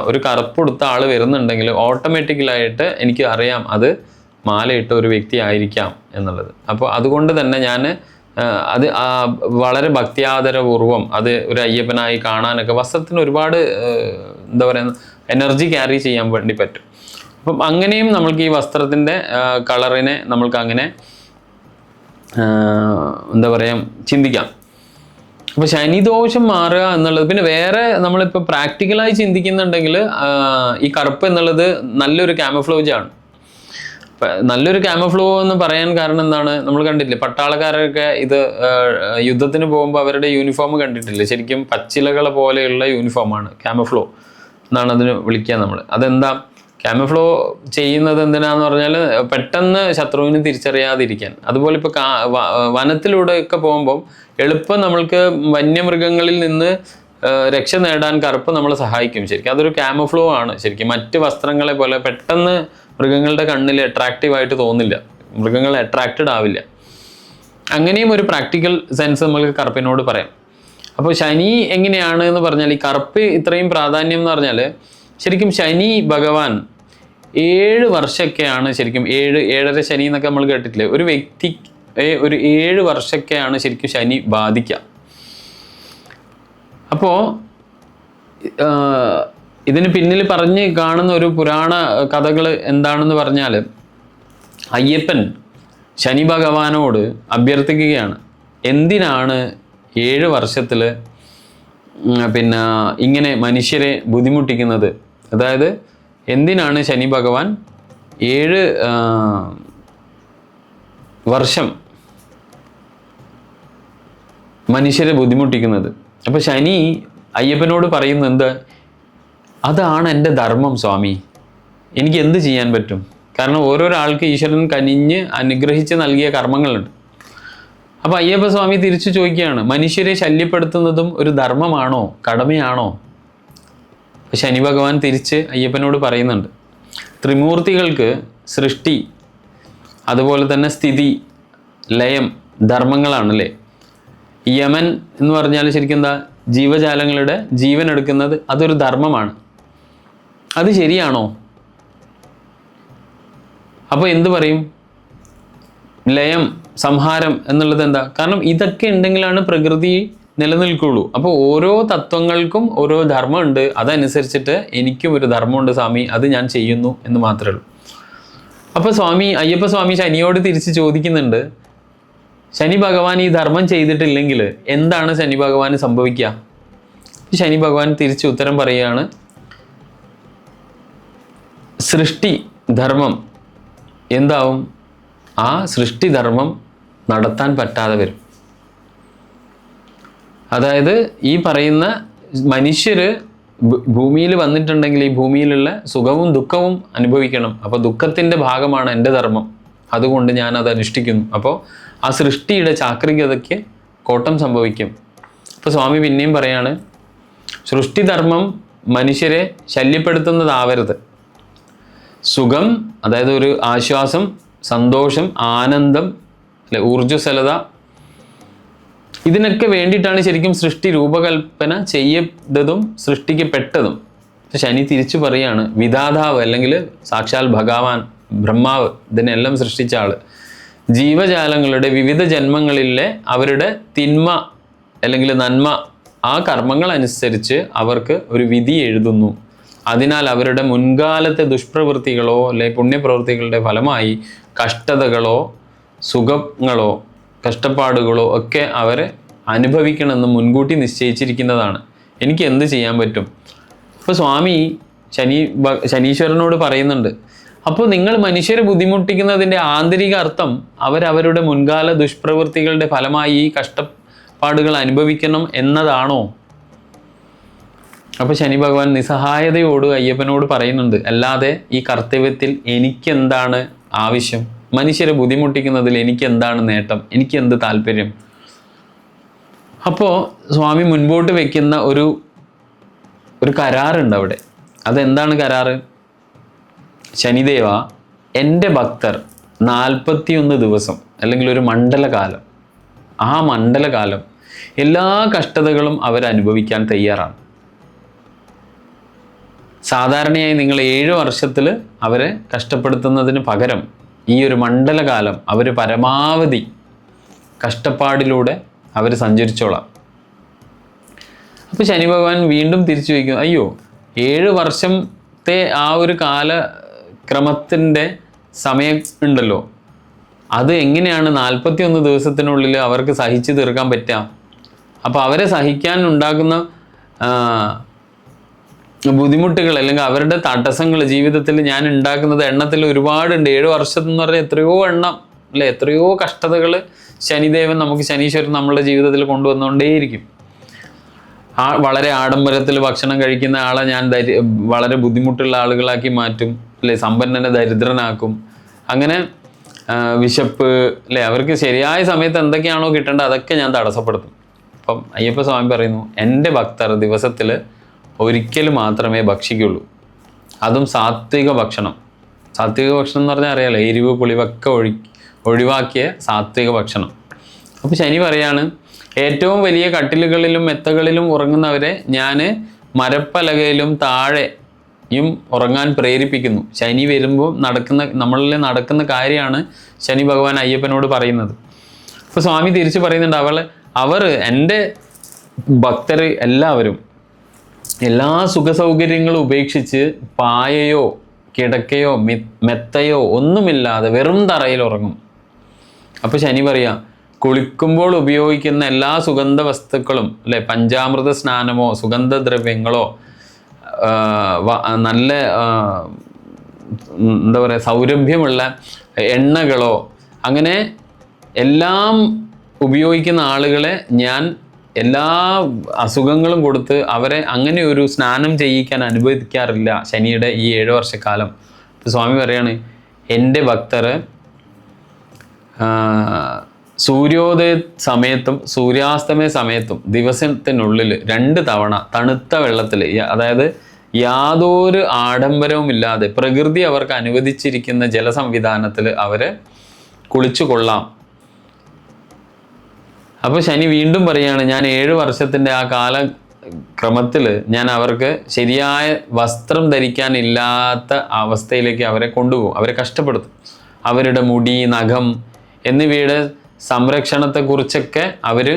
ഒരു കറുപ്പെടുത്ത ആൾ വരുന്നുണ്ടെങ്കിൽ ഓട്ടോമാറ്റിക്കലായിട്ട് എനിക്ക് അറിയാം അത് മാലയിട്ട ഒരു വ്യക്തി ആയിരിക്കാം എന്നുള്ളത്. അപ്പോൾ അതുകൊണ്ട് തന്നെ ഞാൻ അത് വളരെ ഭക്തിയാദരപൂർവ്വം അത് ഒരു അയ്യപ്പനായി കാണാനൊക്കെ വസ്ത്രത്തിന് ഒരുപാട് എന്താ പറയുക എനർജി ക്യാരി ചെയ്യാൻ വേണ്ടി പറ്റും. അപ്പം അങ്ങനെയും നമ്മൾക്ക് ഈ വസ്ത്രത്തിൻ്റെ കളറിനെ നമ്മൾക്ക് അങ്ങനെ എന്താ പറയുക ചിന്തിക്കാം. അപ്പോൾ ശനിദോഷം മാറുക എന്നുള്ളത്, പിന്നെ വേറെ നമ്മളിപ്പോൾ പ്രാക്ടിക്കലായി ചിന്തിക്കുന്നുണ്ടെങ്കിൽ ഈ കറുപ്പ് എന്നുള്ളത് നല്ലൊരു ക്യാമഫ്ലോജാണ്. നല്ലൊരു ക്യാമഫ്ലോ എന്ന് പറയാൻ കാരണം എന്താണ്, നമ്മൾ കണ്ടിട്ടില്ലേ പട്ടാളക്കാരൊക്കെ ഇത് യുദ്ധത്തിന് പോകുമ്പോൾ അവരുടെ യൂണിഫോം കണ്ടിട്ടില്ലേ, ശരിക്കും പച്ചിലകളെ പോലെയുള്ള യൂണിഫോമാണ് ക്യാമഫ്ലോ എന്നാണ് അതിന് വിളിക്കുക നമ്മൾ. അതെന്താ ക്യാമഫ്ലോ ചെയ്യുന്നത് എന്തിനാന്ന് പറഞ്ഞാൽ പെട്ടെന്ന് ശത്രുവിന് തിരിച്ചറിയാതിരിക്കാൻ. അതുപോലെ ഇപ്പോൾ വനത്തിലൂടെയൊക്കെ പോകുമ്പം എളുപ്പം നമ്മൾക്ക് വന്യമൃഗങ്ങളിൽ നിന്ന് രക്ഷ നേടാൻ കറുപ്പ് നമ്മളെ സഹായിക്കും. ശരിക്കും അതൊരു ക്യാമഫ്ലോ ആണ്. ശരിക്കും മറ്റ് വസ്ത്രങ്ങളെ പോലെ പെട്ടെന്ന് മൃഗങ്ങളുടെ കണ്ണിൽ അട്രാക്റ്റീവായിട്ട് തോന്നില്ല, മൃഗങ്ങൾ അട്രാക്റ്റഡ് ആവില്ല. അങ്ങനെയും ഒരു പ്രാക്ടിക്കൽ സെൻസ് നമ്മൾക്ക് കറുപ്പിനോട് പറയാം. അപ്പോൾ ശനി എങ്ങനെയാണ് എന്ന് പറഞ്ഞാൽ, ഈ കറുപ്പ് ഇത്രയും പ്രാധാന്യം എന്ന് പറഞ്ഞാൽ ശരിക്കും ശനി ഭഗവാൻ 7 വർഷമൊക്കെയാണ് ശരിക്കും 7-7.5 ശനി എന്നൊക്കെ നമ്മൾ കേട്ടിട്ടില്ലേ. ഒരു വ്യക്തി ഒരു 7 വർഷമൊക്കെയാണ് ശരിക്കും ശനി ബാധിക്കുക. അപ്പോൾ ഇതിന് പിന്നിൽ പറഞ്ഞ് കാണുന്ന ഒരു പുരാണ കഥകൾ എന്താണെന്ന് പറഞ്ഞാൽ, അയ്യപ്പൻ ശനി ഭഗവാനോട് അഭ്യർത്ഥിക്കുകയാണ്, എന്തിനാണ് 7 വർഷത്തിൽ പിന്നെ ഇങ്ങനെ മനുഷ്യരെ ബുദ്ധിമുട്ടിക്കുന്നത്? അതായത് എന്തിനാണ് ശനി ഭഗവാൻ 7 വർഷം മനുഷ്യരെ ബുദ്ധിമുട്ടിക്കുന്നത്? അപ്പോൾ ശനി അയ്യപ്പനോട് പറയുന്നത് എന്ത്? അതാണ് എൻ്റെ ധർമ്മം സ്വാമി, എനിക്ക് എന്ത് ചെയ്യാൻ പറ്റും? കാരണം ഓരോരോ ആൾക്ക് ഈശ്വരൻ കനിഞ്ഞ് അനുഗ്രഹിച്ച് നൽകിയ കർമ്മങ്ങളുണ്ട്. അപ്പോൾ അയ്യപ്പ സ്വാമി തിരിച്ചു ചോദിക്കുകയാണ്, മനുഷ്യരെ ശല്യപ്പെടുത്തുന്നതും ഒരു ധർമ്മമാണോ, കടമയാണോ? ശനി ഭഗവാൻ തിരിച്ച് അയ്യപ്പനോട് പറയുന്നുണ്ട്, ത്രിമൂർത്തികൾക്ക് സൃഷ്ടി, അതുപോലെ തന്നെ സ്ഥിതി, ലയം ധർമ്മങ്ങളാണല്ലേ. യമൻ എന്ന് പറഞ്ഞാൽ ശരിക്കും എന്താ? ജീവജാലങ്ങളുടെ ജീവൻ എടുക്കുന്നത്, അതൊരു ധർമ്മമാണ്. അത് ശരിയാണോ? അപ്പോൾ എന്ത് പറയും? ലയം, സംഹാരം എന്നുള്ളത് എന്താ? കാരണം ഇതൊക്കെ ഉണ്ടെങ്കിലാണ് പ്രകൃതി നിലനിൽക്കുള്ളൂ. അപ്പോൾ ഓരോ തത്വങ്ങൾക്കും ഓരോ ധർമ്മമുണ്ട്, അതനുസരിച്ചിട്ട് എനിക്കും ഒരു ധർമ്മമുണ്ട് സ്വാമി, അത് ഞാൻ ചെയ്യുന്നു എന്ന് മാത്രമേ ഉള്ളൂ. അപ്പോൾ അയ്യപ്പ സ്വാമി ശനിയോട് തിരിച്ച് ചോദിക്കുന്നുണ്ട്, ശനി ഭഗവാൻ ഈ ധർമ്മം ചെയ്തിട്ടില്ലെങ്കിൽ എന്താണ് ശനി ഭഗവാന് സംഭവിക്കുക? ശനി ഭഗവാൻ തിരിച്ച് ഉത്തരം പറയുകയാണ്, സൃഷ്ടി ധർമ്മം എന്താവും? ആ സൃഷ്ടിധർമ്മം നടത്താൻ പറ്റാതെ വരും. അതായത് ഈ പറയുന്ന മനുഷ്യര് ഭൂമിയിൽ വന്നിട്ടുണ്ടെങ്കിൽ ഈ ഭൂമിയിലുള്ള സുഖവും ദുഃഖവും അനുഭവിക്കണം. അപ്പോൾ ദുഃഖത്തിൻ്റെ ഭാഗമാണ് എൻ്റെ ധർമ്മം, അതുകൊണ്ട് ഞാൻ അത് അനുഷ്ഠിക്കുന്നു. അപ്പോൾ ആ സൃഷ്ടിയുടെ ചാക്രികതയ്ക്ക് കോട്ടം സംഭവിക്കും. അപ്പോൾ സ്വാമി പിന്നെയും പറയാണ്, സൃഷ്ടിധർമ്മം മനുഷ്യരെ ശല്യപ്പെടുത്തുന്നതാവരുത്. സുഖം, അതായത് ഒരു ആശ്വാസം, സന്തോഷം, ആനന്ദം, അല്ലെ, ഊർജ്ജസ്വലത, ഇതിനൊക്കെ വേണ്ടിയിട്ടാണ് ശരിക്കും സൃഷ്ടി രൂപകൽപ്പന ചെയ്തതും സൃഷ്ടിക്കപ്പെട്ടതും. ശനി തിരിച്ചു പറയാണ്, വിധാതാവ് അല്ലെങ്കിൽ സാക്ഷാൽ ഭഗവാൻ ബ്രഹ്മാവ്, ഇതിനെല്ലാം സൃഷ്ടിച്ച ആള്, ജീവജാലങ്ങളുടെ വിവിധ ജന്മങ്ങളിലെ അവരുടെ തിന്മ അല്ലെങ്കിൽ നന്മ, ആ കർമ്മങ്ങൾ അനുസരിച്ച് അവർക്ക് ഒരു വിധി എഴുതുന്നു. അതിനാൽ അവരുടെ മുൻകാലത്തെ ദുഷ്പ്രവൃത്തികളോ അല്ലെ പുണ്യപ്രവൃത്തികളുടെ ഫലമായി കഷ്ടതകളോ സുഖങ്ങളോ കഷ്ടപ്പാടുകളോ ഒക്കെ അവരെ അനുഭവിക്കണമെന്ന് മുൻകൂട്ടി നിശ്ചയിച്ചിരിക്കുന്നതാണ്. എനിക്ക് എന്ത് ചെയ്യാൻ പറ്റും? അപ്പോൾ സ്വാമി ശനീശ്വരനോട് പറയുന്നുണ്ട്, അപ്പോൾ നിങ്ങൾ മനുഷ്യരെ ബുദ്ധിമുട്ടിക്കുന്നതിൻ്റെ ആന്തരിക അർത്ഥം അവരവരുടെ മുൻകാല ദുഷ്പ്രവൃത്തികളുടെ ഫലമായി ഈ കഷ്ടപ്പാടുകൾ അനുഭവിക്കണം എന്നതാണോ? അപ്പോൾ ശനി ഭഗവാൻ നിസ്സഹായതയോട് അയ്യപ്പനോട് പറയുന്നുണ്ട്, അല്ലാതെ ഈ കർത്തവ്യത്തിൽ എനിക്കെന്താണ് ആവശ്യം? മനുഷ്യരെ ബുദ്ധിമുട്ടിക്കുന്നതിൽ എനിക്കെന്താണ് നേട്ടം? എനിക്കെന്ത് താല്പര്യം? അപ്പോൾ സ്വാമി മുൻപോട്ട് വെക്കുന്ന ഒരു കരാറുണ്ട് അവിടെ. അതെന്താണ് കരാറ്? ശനിദേവ, എൻ്റെ ഭക്തർ 41 ദിവസം അല്ലെങ്കിൽ ഒരു മണ്ഡലകാലം, ആ മണ്ഡലകാലം എല്ലാ കഷ്ടതകളും അവരനുഭവിക്കാൻ തയ്യാറാണ്. സാധാരണയായി നിങ്ങൾ 7 വർഷത്തിൽ അവരെ കഷ്ടപ്പെടുത്തുന്നതിന് പകരം ഈ ഒരു മണ്ഡലകാലം അവർ പരമാവധി കഷ്ടപ്പാടിലൂടെ അവർ സഞ്ചരിച്ചോളാം. അപ്പോൾ ശനി ഭഗവാൻ വീണ്ടും തിരിച്ചു വയ്ക്കും, അയ്യോ 7 വർഷത്തെ ആ ഒരു കാലക്രമത്തിൻ്റെ സമയം ഉണ്ടല്ലോ, അത് എങ്ങനെയാണ് 41 ദിവസത്തിനുള്ളിൽ അവർക്ക് സഹിച്ചു തീർക്കാൻ പറ്റുക? അപ്പോൾ അവരെ സഹിക്കാൻ ഉണ്ടാകുന്ന ബുദ്ധിമുട്ടുകൾ അല്ലെങ്കിൽ അവരുടെ തടസ്സങ്ങൾ ജീവിതത്തിൽ ഞാൻ ഉണ്ടാക്കുന്നത് എണ്ണത്തിൽ ഒരുപാടുണ്ട്. 7 വർഷം എന്ന് പറഞ്ഞാൽ എത്രയോ എണ്ണം അല്ലെ, എത്രയോ കഷ്ടതകൾ ശനിദേവൻ നമുക്ക്, ശനീശ്വരൻ നമ്മളുടെ ജീവിതത്തിൽ കൊണ്ടുവന്നുകൊണ്ടേയിരിക്കും. വളരെ ആഡംബരത്തിൽ ഭക്ഷണം കഴിക്കുന്ന ആളെ ഞാൻ വളരെ ബുദ്ധിമുട്ടുള്ള ആളുകളാക്കി മാറ്റും അല്ലെ, സമ്പന്നനെ ദരിദ്രനാക്കും. അങ്ങനെ വിശപ്പ് അല്ലെ, അവർക്ക് ശരിയായ സമയത്ത് എന്തൊക്കെയാണോ കിട്ടേണ്ടത് അതൊക്കെ ഞാൻ തടസ്സപ്പെടുത്തും. അപ്പം അയ്യപ്പ സ്വാമി പറയുന്നു, എൻ്റെ ഭക്തർ ദിവസത്തിൽ ഒരിക്കൽ മാത്രമേ ഭക്ഷിക്കുള്ളൂ, അതും സാത്വിക ഭക്ഷണം. സാത്വിക ഭക്ഷണം എന്ന് പറഞ്ഞാൽ അറിയാലോ, എരിവ് പുളിവൊക്കെ ഒഴിവാക്കിയ സാത്വിക ഭക്ഷണം. അപ്പോൾ ശനി പറയാണ്, ഏറ്റവും വലിയ കട്ടിലുകളിലും മെത്തകളിലും ഉറങ്ങുന്നവരെ ഞാൻ മരപ്പലകയിലും താഴെയും ഉറങ്ങാൻ പ്രേരിപ്പിക്കുന്നു. ശനി വരുമ്പോൾ നമ്മളിൽ നടക്കുന്ന കാര്യമാണ് ശനി ഭഗവാൻ അയ്യപ്പനോട് പറയുന്നത്. അപ്പൊ സ്വാമി തിരിച്ചു പറയുന്നുണ്ട്, അവർ എൻ്റെ ഭക്തർ എല്ലാവരും എല്ലാ സുഖസൗകര്യങ്ങളും ഉപേക്ഷിച്ച് പായയോ കിടക്കയോ മെത്തയോ ഒന്നുമില്ലാതെ വെറും തറയിൽ ഉറങ്ങും. അപ്പൊ ശനി പറയാ, കുളിക്കുമ്പോൾ ഉപയോഗിക്കുന്ന എല്ലാ സുഗന്ധ വസ്തുക്കളും അല്ലെ, പഞ്ചാമൃത സ്നാനമോ സുഗന്ധദ്രവ്യങ്ങളോ നല്ല എന്താ പറയുക സൗരഭ്യമുള്ള എണ്ണകളോ അങ്ങനെ എല്ലാം ഉപയോഗിക്കുന്ന ആളുകളെ ഞാൻ എല്ലാ അസുഖങ്ങളും കൊടുത്ത് അവരെ അങ്ങനെ ഒരു സ്നാനം ചെയ്യിക്കാൻ അനുവദിക്കാറില്ല ശനിയുടെ ഈ 7 വർഷക്കാലം. സ്വാമി പറയാണ്, എൻ്റെ ഭക്തർ സൂര്യോദയ സമയത്തും സൂര്യാസ്തമയ സമയത്തും ദിവസത്തിനുള്ളിൽ 2 തവണ തണുത്ത വെള്ളത്തിൽ, അതായത് യാതൊരു ആഡംബരവുമില്ലാതെ പ്രകൃതി അവർക്ക് അനുവദിച്ചിരിക്കുന്ന ജലസംവിധാനത്തിൽ അവർ കുളിച്ചു കൊള്ളാം. അപ്പോൾ ശനി വീണ്ടും പറയാണ്, ഞാൻ 7 വർഷത്തിൻ്റെ ആ കാലക്രമത്തിൽ ഞാൻ അവർക്ക് ശരിയായ വസ്ത്രം ധരിക്കാനില്ലാത്ത അവസ്ഥയിലേക്ക് അവരെ കൊണ്ടുപോകും, അവരെ കഷ്ടപ്പെടുത്തും. അവരുടെ മുടി, നഖം എന്നിവയുടെ സംരക്ഷണത്തെക്കുറിച്ചൊക്കെ അവർ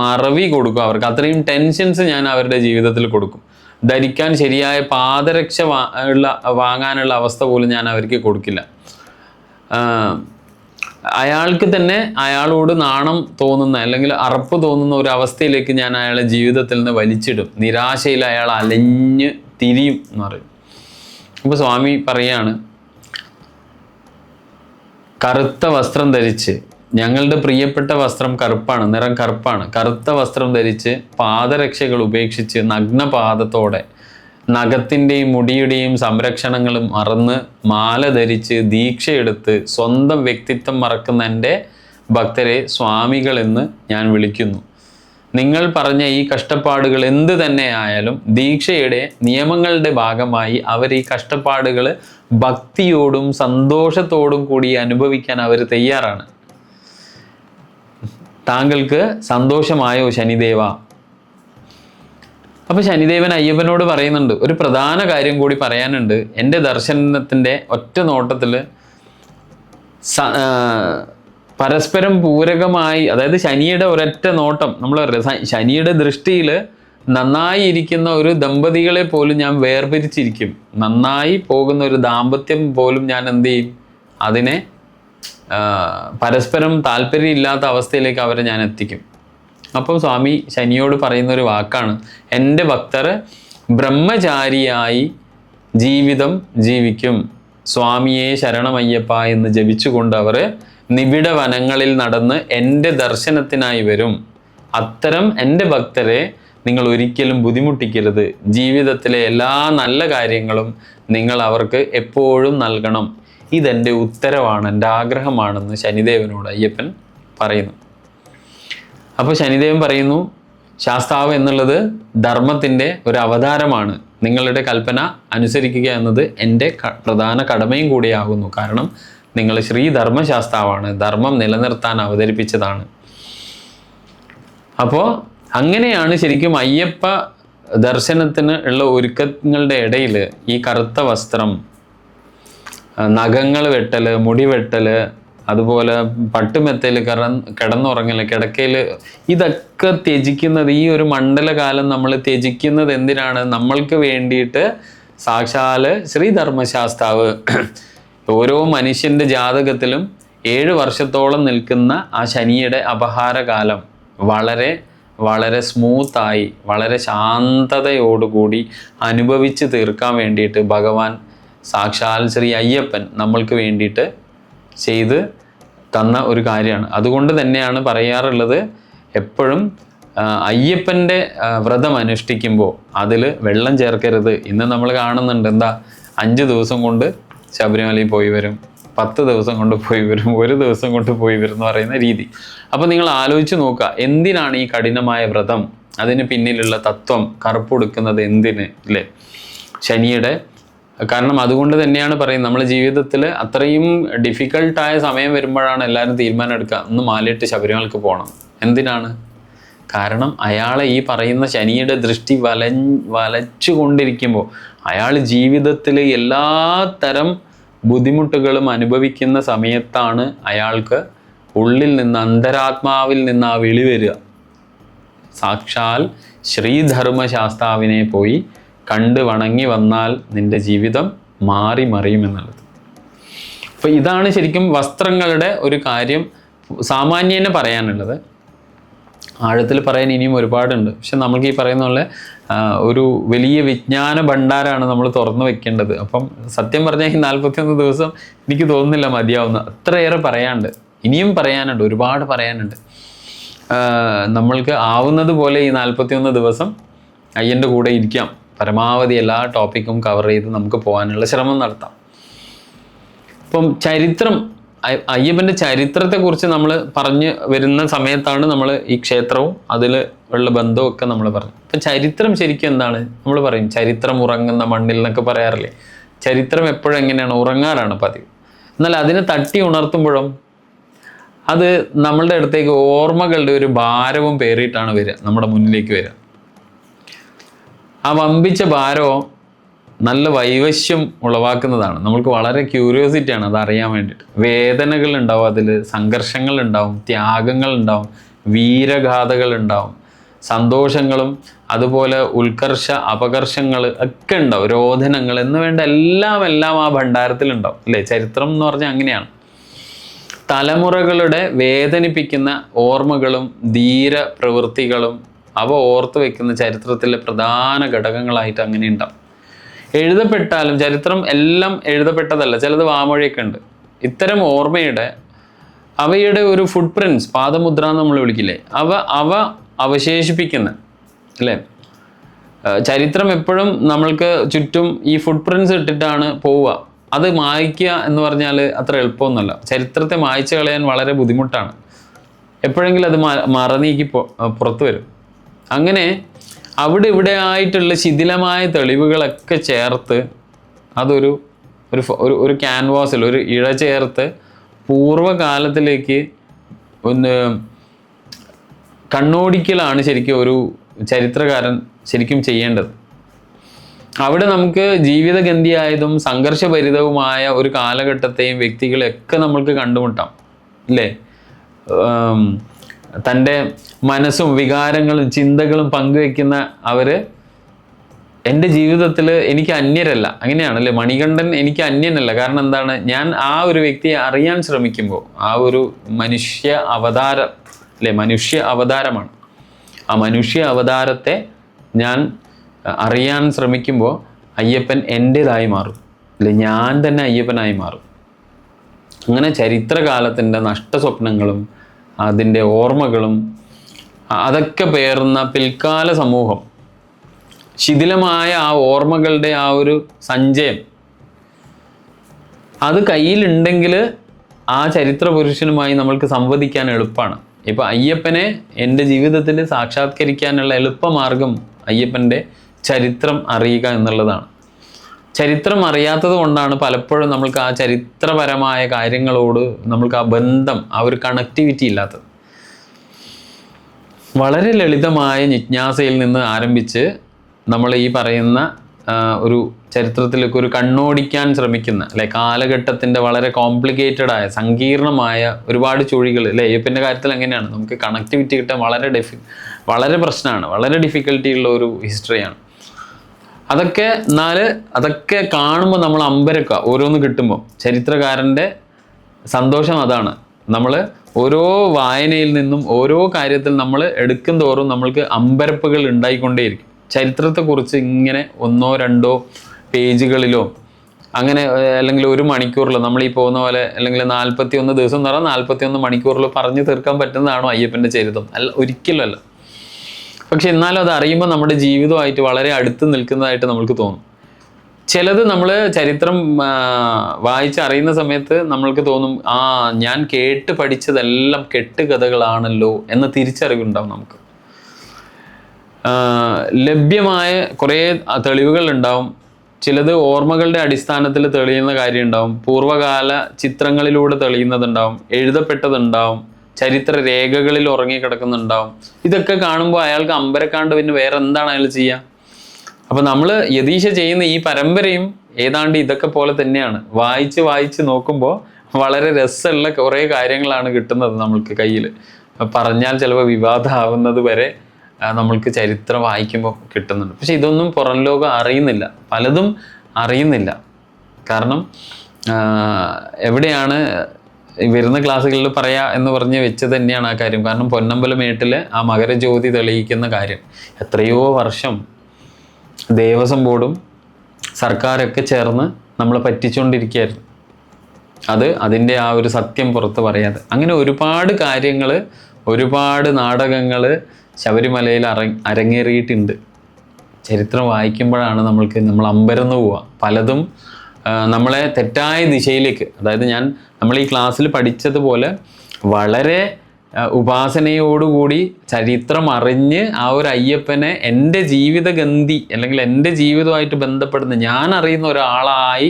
മറവി കൊടുക്കും. അവർക്ക് അത്രയും ടെൻഷൻസ് ഞാൻ അവരുടെ ജീവിതത്തിൽ കൊടുക്കും. ധരിക്കാൻ ശരിയായ പാദരക്ഷ വാങ്ങാനുള്ള അവസ്ഥ പോലും ഞാൻ അവർക്ക് കൊടുക്കില്ല. അയാൾക്ക് തന്നെ അയാളോട് നാണം തോന്നുന്ന അല്ലെങ്കിൽ അറപ്പ് തോന്നുന്ന ഒരു അവസ്ഥയിലേക്ക് ഞാൻ അയാളെ ജീവിതത്തിൽ നിന്ന് വലിച്ചിടും. നിരാശയിൽ അയാൾ അലഞ്ഞ് തിരിയും എന്ന് പറയും. അപ്പോൾ സ്വാമി പറയാണ്, കറുത്ത വസ്ത്രം ധരിച്ച്, ഞങ്ങളുടെ പ്രിയപ്പെട്ട വസ്ത്രം കറുപ്പാണ്, നിറം കറുപ്പാണ്, കറുത്ത വസ്ത്രം ധരിച്ച് പാദരക്ഷകൾ ഉപേക്ഷിച്ച് നഗ്നപാദത്തോടെ നഖത്തിൻ്റെയും മുടിയുടെയും സംരക്ഷണങ്ങളും മറന്ന് മാല ധരിച്ച് ദീക്ഷയെടുത്ത് സ്വന്തം വ്യക്തിത്വം മറക്കുന്ന എൻ്റെ ഭക്തരെ സ്വാമികളെന്ന് ഞാൻ വിളിക്കുന്നു. നിങ്ങൾ പറഞ്ഞ ഈ കഷ്ടപ്പാടുകൾ എന്ത് തന്നെ ആയാലും ദീക്ഷയുടെ നിയമങ്ങളുടെ ഭാഗമായി അവർ ഈ കഷ്ടപ്പാടുകൾ ഭക്തിയോടും സന്തോഷത്തോടും കൂടി അനുഭവിക്കാൻ അവർ തയ്യാറാണ്. താങ്കൾക്ക് സന്തോഷമായോ ശനിദേവ? അപ്പൊ ശനിദേവൻ അയ്യപ്പനോട് പറയുന്നുണ്ട്, ഒരു പ്രധാന കാര്യം കൂടി പറയാനുണ്ട്. എൻ്റെ ദർശനത്തിൻ്റെ ഒറ്റ നോട്ടത്തിൽ പരസ്പരം പൂരകമായി, അതായത് ശനിയുടെ ഒരൊറ്റ നോട്ടം, നമ്മൾ ശനിയുടെ ദൃഷ്ടിയിൽ നന്നായി ഇരിക്കുന്ന ഒരു ദമ്പതികളെ പോലും ഞാൻ വേർപിരിച്ചിരിക്കും. നന്നായി പോകുന്ന ഒരു ദാമ്പത്യം പോലും ഞാൻ എന്ത് ചെയ്യും, അതിനെ പരസ്പരം താല്പര്യമില്ലാത്ത അവസ്ഥയിലേക്ക് അവരെ ഞാൻ എത്തിക്കും. അപ്പം സ്വാമി ശനിയോട് പറയുന്ന ഒരു വാക്കാണ്, എൻ്റെ ഭക്തർ ബ്രഹ്മചാരിയായി ജീവിതം ജീവിക്കും. സ്വാമിയെ ശരണമയ്യപ്പ എന്ന് ജപിച്ചുകൊണ്ട് അവർ നിബിഡ വനങ്ങളിൽ നടന്ന് എൻ്റെ ദർശനത്തിനായി വരും. അത്തരം എൻ്റെ ഭക്തരെ നിങ്ങൾ ഒരിക്കലും ബുദ്ധിമുട്ടിക്കരുത്. ജീവിതത്തിലെ എല്ലാ നല്ല കാര്യങ്ങളും നിങ്ങൾ അവർക്ക് എപ്പോഴും നൽകണം. ഇതെൻ്റെ ഉത്തരവാണ്, എൻ്റെ ആഗ്രഹമാണെന്ന് ശനിദേവനോട് അയ്യപ്പൻ പറയുന്നു. അപ്പോൾ ശനിദേവൻ പറയുന്നു, ശാസ്താവ് എന്നുള്ളത് ധർമ്മത്തിൻ്റെ ഒരു അവതാരമാണ്. നിങ്ങളുടെ കൽപ്പന അനുസരിക്കുക എന്നത് എൻ്റെ പ്രധാന കടമയും കൂടിയാകുന്നു. കാരണം നിങ്ങൾ ശ്രീധർമ്മശാസ്താവാണ്, ധർമ്മം നിലനിർത്താൻ അവതരിപ്പിച്ചതാണ്. അപ്പോൾ അങ്ങനെയാണ് ശരിക്കും അയ്യപ്പ ദർശനത്തിന് ഉള്ള ഒരുക്കങ്ങളുടെ ഇടയിൽ ഈ കറുത്ത വസ്ത്രം, നഖങ്ങൾ വെട്ടൽ, മുടി വെട്ടൽ, അതുപോലെ പട്ടുമെത്തയിൽ കിടന്നുറങ്ങൽ, കിടക്കയിൽ, ഇതൊക്കെ ത്യജിക്കുന്നത്, ഈ ഒരു മണ്ഡലകാലം നമ്മൾ ത്യജിക്കുന്നത് എന്തിനാണ്? നമ്മൾക്ക് വേണ്ടിയിട്ട് സാക്ഷാൽ ശ്രീധർമ്മശാസ്താവ് ഓരോ മനുഷ്യൻ്റെ ജാതകത്തിലും 7 വർഷത്തോളം നിൽക്കുന്ന ആ ശനിയുടെ അപഹാരകാലം വളരെ വളരെ സ്മൂത്തായി, വളരെ ശാന്തതയോടുകൂടി അനുഭവിച്ച് തീർക്കാൻ വേണ്ടിയിട്ട് ഭഗവാൻ സാക്ഷാൽ ശ്രീ അയ്യപ്പൻ നമ്മൾക്ക് വേണ്ടിയിട്ട് ചെയ്ത് തന്ന ഒരു കാര്യമാണ്. അതുകൊണ്ട് തന്നെയാണ് പറയാറുള്ളത്, എപ്പോഴും അയ്യപ്പൻ്റെ വ്രതം അനുഷ്ഠിക്കുമ്പോൾ അതിൽ വെള്ളം ചേർക്കരുത്. ഇന്ന് നമ്മൾ കാണുന്നുണ്ട്, എന്താ 5 ദിവസം കൊണ്ട് ശബരിമലയിൽ പോയി വരും, 10 ദിവസം കൊണ്ട് പോയി വരും, 1 ദിവസം കൊണ്ട് പോയി വരും എന്ന് പറയുന്ന രീതി. അപ്പോൾ നിങ്ങൾ ആലോചിച്ച് നോക്കുക, എന്തിനാണ് ഈ കഠിനമായ വ്രതം? അതിന് പിന്നിലുള്ള തത്വം, കറുപ്പൊടുക്കുന്നത് എന്തിന് അല്ലേ? ശനിയുടെ കാരണം അതുകൊണ്ട് തന്നെയാണ് പറയുന്നത്, നമ്മുടെ ജീവിതത്തിൽ അത്രയും ഡിഫിക്കൽട്ടായ സമയം വരുമ്പോഴാണ് എല്ലാവരും തീരുമാനം എടുക്കുക, ഒന്ന് മാലയിട്ട് ശബരിമലക്ക് പോകണം. എന്തിനാണ്? കാരണം അയാളെ ഈ പറയുന്ന ശനിയുടെ ദൃഷ്ടി വലച്ചുകൊണ്ടിരിക്കുമ്പോൾ അയാൾ ജീവിതത്തിൽ എല്ലാ തരം ബുദ്ധിമുട്ടുകളും അനുഭവിക്കുന്ന സമയത്താണ് അയാൾക്ക് ഉള്ളിൽ നിന്ന്, അന്തരാത്മാവിൽ നിന്ന് ആ വിളി വരിക. സാക്ഷാൽ ശ്രീധർമ്മശാസ്താവിനെ പോയി കണ്ട് വണങ്ങി വന്നാൽ നിന്റെ ജീവിതം മാറി മറിയുമെന്നുള്ളത്. അപ്പോൾ ഇതാണ് ശരിക്കും വസ്ത്രങ്ങളുടെ ഒരു കാര്യം സാമാന്യേന പറയാനുള്ളത്. ആഴത്തിൽ പറയാൻ ഇനിയും ഒരുപാടുണ്ട്. പക്ഷെ നമുക്ക് ഈ പറയുന്ന പോലെ ഒരു വലിയ വിജ്ഞാന ഭണ്ഡാരമാണ് നമ്മൾ തുറന്നു വെക്കേണ്ടത്. അപ്പം സത്യം പറഞ്ഞാൽ ഈ 41 ദിവസം എനിക്ക് തോന്നുന്നില്ല മതിയാവുന്ന, അത്രയേറെ പറയാനുണ്ട്, ഇനിയും പറയാനുണ്ട്, ഒരുപാട് പറയാനുണ്ട്. നമ്മൾക്ക് ആവുന്നത് പോലെ ഈ 41 ദിവസം അയ്യൻ്റെ കൂടെ ഇരിക്കാം, പരമാവധി എല്ലാ ടോപ്പിക്കും കവർ ചെയ്ത് നമുക്ക് പോകാനുള്ള ശ്രമം നടത്താം. ഇപ്പം ചരിത്രം, അയ്യപ്പൻ്റെ ചരിത്രത്തെക്കുറിച്ച് നമ്മൾ പറഞ്ഞു വരുന്ന സമയത്താണ് നമ്മൾ ഈ ക്ഷേത്രവും അതിൽ ഉള്ള ബന്ധവും ഒക്കെ നമ്മൾ പറഞ്ഞു. അപ്പം ചരിത്രം ശരിക്കും എന്താണ്? നമ്മൾ പറയും ചരിത്രം ഉറങ്ങുന്ന മണ്ണിൽ എന്നൊക്കെ പറയാറില്ലേ. ചരിത്രം എപ്പോഴും എങ്ങനെയാണ്? ഉറങ്ങാറാണ് പതിവ്. എന്നാൽ അതിനെ തട്ടി ഉണർത്തുമ്പോഴും അത് നമ്മളുടെ അടുത്തേക്ക് ഓർമ്മകളുടെ ഒരു ഭാരവും പേറിയിട്ടാണ് വരിക, നമ്മുടെ മുന്നിലേക്ക് വരിക. ആ വമ്പിച്ച ഭാരവും നല്ല വൈവശ്യം ഉളവാക്കുന്നതാണ്. നമ്മൾക്ക് വളരെ ക്യൂരിയോസിറ്റിയാണ് അത് അറിയാൻ വേണ്ടിയിട്ട്. വേദനകൾ ഉണ്ടാവും, അതിൽ സംഘർഷങ്ങൾ ഉണ്ടാവും, ത്യാഗങ്ങൾ ഉണ്ടാവും, വീരഗാഥകൾ ഉണ്ടാവും, സന്തോഷങ്ങളും അതുപോലെ ഉത്കർഷ അപകർഷങ്ങൾ ഒക്കെ ഉണ്ടാവും, രോധനങ്ങൾ എന്ന് വേണ്ട എല്ലാം ആ ഭണ്ഡാരത്തിലുണ്ടാവും അല്ലേ. ചരിത്രം എന്ന് പറഞ്ഞാൽ അങ്ങനെയാണ്. തലമുറകളുടെ വേദനിപ്പിക്കുന്ന ഓർമ്മകളും ധീര പ്രവൃത്തികളും അവ ഓർത്തു വെക്കുന്ന ചരിത്രത്തിലെ പ്രധാന ഘടകങ്ങളായിട്ട് അങ്ങനെ ഉണ്ടാവും. എഴുതപ്പെട്ടാലും ചരിത്രം എല്ലാം എഴുതപ്പെട്ടതല്ല, ചിലത് വാമൊഴിയൊക്കെ ഉണ്ട്. ഇത്തരം ഓർമ്മയുടെ അവയുടെ ഒരു ഫുട് പ്രിൻറ്റ്സ്, പാദമുദ്ര എന്ന് നമ്മൾ വിളിക്കില്ലേ, അവ അവശേഷിപ്പിക്കുന്ന അല്ലേ. ചരിത്രം എപ്പോഴും നമ്മൾക്ക് ചുറ്റും ഈ ഫുട് പ്രിൻറ്റ്സ് ഇട്ടിട്ടാണ് പോവുക. അത് മായ്ക്കുക എന്ന് പറഞ്ഞാൽ അത്ര എളുപ്പമൊന്നുമല്ല. ചരിത്രത്തെ മായ്ച്ചു കളയാൻ വളരെ ബുദ്ധിമുട്ടാണ്. എപ്പോഴെങ്കിലും അത് മറനീക്കി പുറത്തു വരും. അങ്ങനെ അവിടെ ഇവിടെ ആയിട്ടുള്ള ശിഥിലമായ തെളിവുകളൊക്കെ ചേർത്ത് അതൊരു ഒരു ക്യാൻവാസിൽ ഒരു ഇഴ ചേർത്ത് പൂർവ്വകാലത്തിലേക്ക് ഒന്ന് കണ്ണോടിക്കലാണ് ശരിക്കും ഒരു ചരിത്രകാരൻ ശരിക്കും ചെയ്യേണ്ടത്. അവിടെ നമുക്ക് ജീവിതഗന്ധിയായതും സംഘർഷഭരിതവുമായ ഒരു കാലഘട്ടത്തെയും വ്യക്തികളെയൊക്കെ നമ്മൾക്ക് കണ്ടുമുട്ടാം അല്ലേ. തൻ്റെ മനസ്സും വികാരങ്ങളും ചിന്തകളും പങ്കുവെക്കുന്ന അവർ എൻ്റെ ജീവിതത്തിൽ എനിക്ക് അന്യരല്ല, അങ്ങനെയാണല്ലേ. മണികണ്ഠൻ എനിക്ക് അന്യനല്ല. കാരണം എന്താണ്? ഞാൻ ആ ഒരു വ്യക്തിയെ അറിയാൻ ശ്രമിക്കുമ്പോൾ ആ ഒരു മനുഷ്യ അവതാരം അല്ലേ, മനുഷ്യ അവതാരമാണ്. ആ മനുഷ്യ അവതാരത്തെ ഞാൻ അറിയാൻ ശ്രമിക്കുമ്പോൾ അയ്യപ്പൻ എൻ്റേതായി മാറും അല്ലെ, ഞാൻ തന്നെ അയ്യപ്പനായി മാറും. അങ്ങനെ ചരിത്രകാലത്തിൻ്റെ നഷ്ടസ്വപ്നങ്ങളും അതിൻ്റെ ഓർമ്മകളും അതൊക്കെ പേറുന്ന പിൽക്കാല സമൂഹം, ശിഥിലമായ ആ ഓർമ്മകളുടെ ആ ഒരു സഞ്ചയം അത് കയ്യിലുണ്ടെങ്കിൽ ആ ചരിത്ര പുരുഷനുമായി നമ്മൾക്ക് സംവദിക്കാൻ എളുപ്പമാണ്. ഇപ്പം അയ്യപ്പനെ എൻ്റെ ജീവിതത്തിൽ സാക്ഷാത്കരിക്കാനുള്ള എളുപ്പമാർഗം അയ്യപ്പൻ്റെ ചരിത്രം അറിയുക എന്നുള്ളതാണ്. ചരിത്രം അറിയാത്തത് കൊണ്ടാണ് പലപ്പോഴും നമ്മൾക്ക് ആ ചരിത്രപരമായ കാര്യങ്ങളോട് നമ്മൾക്ക് ആ ബന്ധം, ആ ഒരു കണക്ടിവിറ്റി ഇല്ലാത്തത്. വളരെ ലളിതമായ ജിജ്ഞാസയിൽ നിന്ന് ആരംഭിച്ച് നമ്മൾ ഈ പറയുന്ന ഒരു ചരിത്രത്തിലേക്ക് ഒരു കണ്ണോടിക്കാൻ ശ്രമിക്കുന്ന അല്ലെ, കാലഘട്ടത്തിൻ്റെ വളരെ കോംപ്ലിക്കേറ്റഡായ സങ്കീർണമായ ഒരുപാട് ചുഴികൾ അല്ലേ. അയ്യപ്പൻ്റെ കാര്യത്തിൽ എങ്ങനെയാണ്? നമുക്ക് കണക്ടിവിറ്റി കിട്ടാൻ വളരെ പ്രശ്നമാണ്, വളരെ ഡിഫിക്കൽട്ടി ഉള്ള ഒരു ഹിസ്റ്ററിയാണ്. അതൊക്കെ കാണുമ്പോൾ നമ്മൾ അമ്പരക്കുക ഓരോന്ന് കിട്ടുമ്പോൾ. ചരിത്രകാരൻ്റെ സന്തോഷം അതാണ്. നമ്മൾ ഓരോ വായനയിൽ നിന്നും ഓരോ കാര്യത്തിൽ നമ്മൾ എടുക്കും തോറും നമ്മൾക്ക് അമ്പരപ്പുകൾ ഉണ്ടായിക്കൊണ്ടേയിരിക്കും. ചരിത്രത്തെക്കുറിച്ച് ഇങ്ങനെ 1-2 പേജുകളിലോ അങ്ങനെ അല്ലെങ്കിൽ 1 മണിക്കൂറിലോ നമ്മൾ ഈ പോകുന്ന പോലെ അല്ലെങ്കിൽ 41 ദിവസം എന്ന് പറഞ്ഞാൽ 41 മണിക്കൂറിലോ പറഞ്ഞു തീർക്കാൻ പറ്റുന്നതാണോ അയ്യപ്പൻ്റെ ചരിത്രം? അല്ല, ഒരിക്കലും അല്ല. പക്ഷെ എന്നാലും അത് അറിയുമ്പോൾ നമ്മുടെ ജീവിതമായിട്ട് വളരെ അടുത്ത് നിൽക്കുന്നതായിട്ട് നമുക്ക് തോന്നും. ചിലത് നമ്മൾ ചരിത്രം വായിച്ചറിയുന്ന സമയത്ത് നമ്മൾക്ക് തോന്നും, ഞാൻ കേട്ട് പഠിച്ചതെല്ലാം കെട്ടുകഥകളാണല്ലോ എന്ന തിരിച്ചറിവുണ്ടാവും നമുക്ക്. ലഭ്യമായ കുറേ തെളിവുകൾ ഉണ്ടാവും. ചിലത് ഓർമ്മകളുടെ അടിസ്ഥാനത്തിൽ തെളിയുന്ന കാര്യം ഉണ്ടാവും, പൂർവ്വകാല ചിത്രങ്ങളിലൂടെ തെളിയുന്നതുണ്ടാവും, എഴുതപ്പെട്ടതുണ്ടാവും, ചരിത്ര രേഖകളിൽ ഉറങ്ങിക്കിടക്കുന്നുണ്ടാവും. ഇതൊക്കെ കാണുമ്പോൾ അയാൾക്ക് അമ്പരക്കാണ്ട് പിന്നെ വേറെ എന്താണ് അയാൾ ചെയ്യുക? അപ്പം നമ്മൾ യതീശ ചെയ്യുന്ന ഈ പരമ്പരയും ഏതാണ്ട് ഇതൊക്കെ പോലെ തന്നെയാണ്. വായിച്ച് നോക്കുമ്പോൾ വളരെ രസമുള്ള കുറേ കാര്യങ്ങളാണ് കിട്ടുന്നത് നമ്മൾക്ക് കയ്യിൽ. പറഞ്ഞാൽ ചിലപ്പോൾ വിവാദമാവുന്നത് വരെ നമ്മൾക്ക് ചരിത്രം വായിക്കുമ്പോൾ കിട്ടുന്നുണ്ട്. പക്ഷെ ഇതൊന്നും പുറം ലോകം അറിയുന്നില്ല, പലതും അറിയുന്നില്ല. കാരണം എവിടെയാണ് വരുന്ന ക്ലാസ്സുകളിൽ പറയാ എന്ന് പറഞ്ഞ് വെച്ചത് തന്നെയാണ് ആ കാര്യം. കാരണം പൊന്നമ്പലമേട്ടിൽ ആ മകരജ്യോതി തെളിയിക്കുന്ന കാര്യം എത്രയോ വർഷം ദേവസ്വം ബോർഡും സർക്കാരൊക്കെ ചേർന്ന് നമ്മളെ പറ്റിച്ചുകൊണ്ടിരിക്കുകയായിരുന്നു. അതിൻ്റെ ആ ഒരു സത്യം പുറത്ത് പറയാതെ അങ്ങനെ ഒരുപാട് കാര്യങ്ങൾ, ഒരുപാട് നാടകങ്ങൾ ശബരിമലയിൽ അരങ്ങേറിയിട്ടുണ്ട്. ചരിത്രം വായിക്കുമ്പോഴാണ് നമ്മൾ അമ്പരന്ന് പോവുക. പലതും നമ്മളെ തെറ്റായ ദിശയിലേക്ക്, അതായത് നമ്മൾ ഈ ക്ലാസ്സിൽ പഠിച്ചതുപോലെ വളരെ ഉപാസനയോടുകൂടി ചരിത്രം അറിഞ്ഞ് ആ ഒരു അയ്യപ്പനെ എൻ്റെ ജീവിതഗന്ധി അല്ലെങ്കിൽ എൻ്റെ ജീവിതമായിട്ട് ബന്ധപ്പെടുന്ന ഞാൻ അറിയുന്ന ഒരാളായി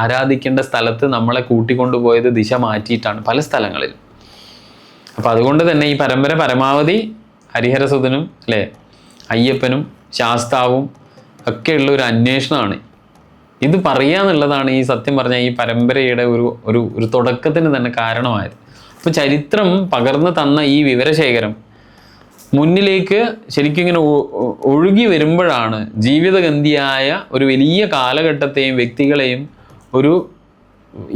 ആരാധിക്കേണ്ട സ്ഥലത്ത് നമ്മളെ കൂട്ടിക്കൊണ്ടുപോയത് ദിശ മാറ്റിയിട്ടാണ് പല സ്ഥലങ്ങളിലും. അപ്പം അതുകൊണ്ട് തന്നെ ഈ പരമ്പര പരമാവധി ഹരിഹരസുതനും അല്ലേ അയ്യപ്പനും ശാസ്താവും ഒക്കെയുള്ള ഒരു അന്വേഷണമാണ്. ഇത് പറയാന്നുള്ളതാണ് ഈ സത്യം പറഞ്ഞാൽ ഈ പരമ്പരയുടെ ഒരു തുടക്കത്തിന് തന്നെ കാരണമായത്. അപ്പോൾ ചരിത്രം പകർന്നു തന്ന ഈ വിവരശേഖരം മുന്നിലേക്ക് ശരിക്കും ഇങ്ങനെ ഒഴുകി വരുമ്പോഴാണ് ജീവിതഗന്ധിയായ ഒരു വലിയ കാലഘട്ടത്തെയും വ്യക്തികളെയും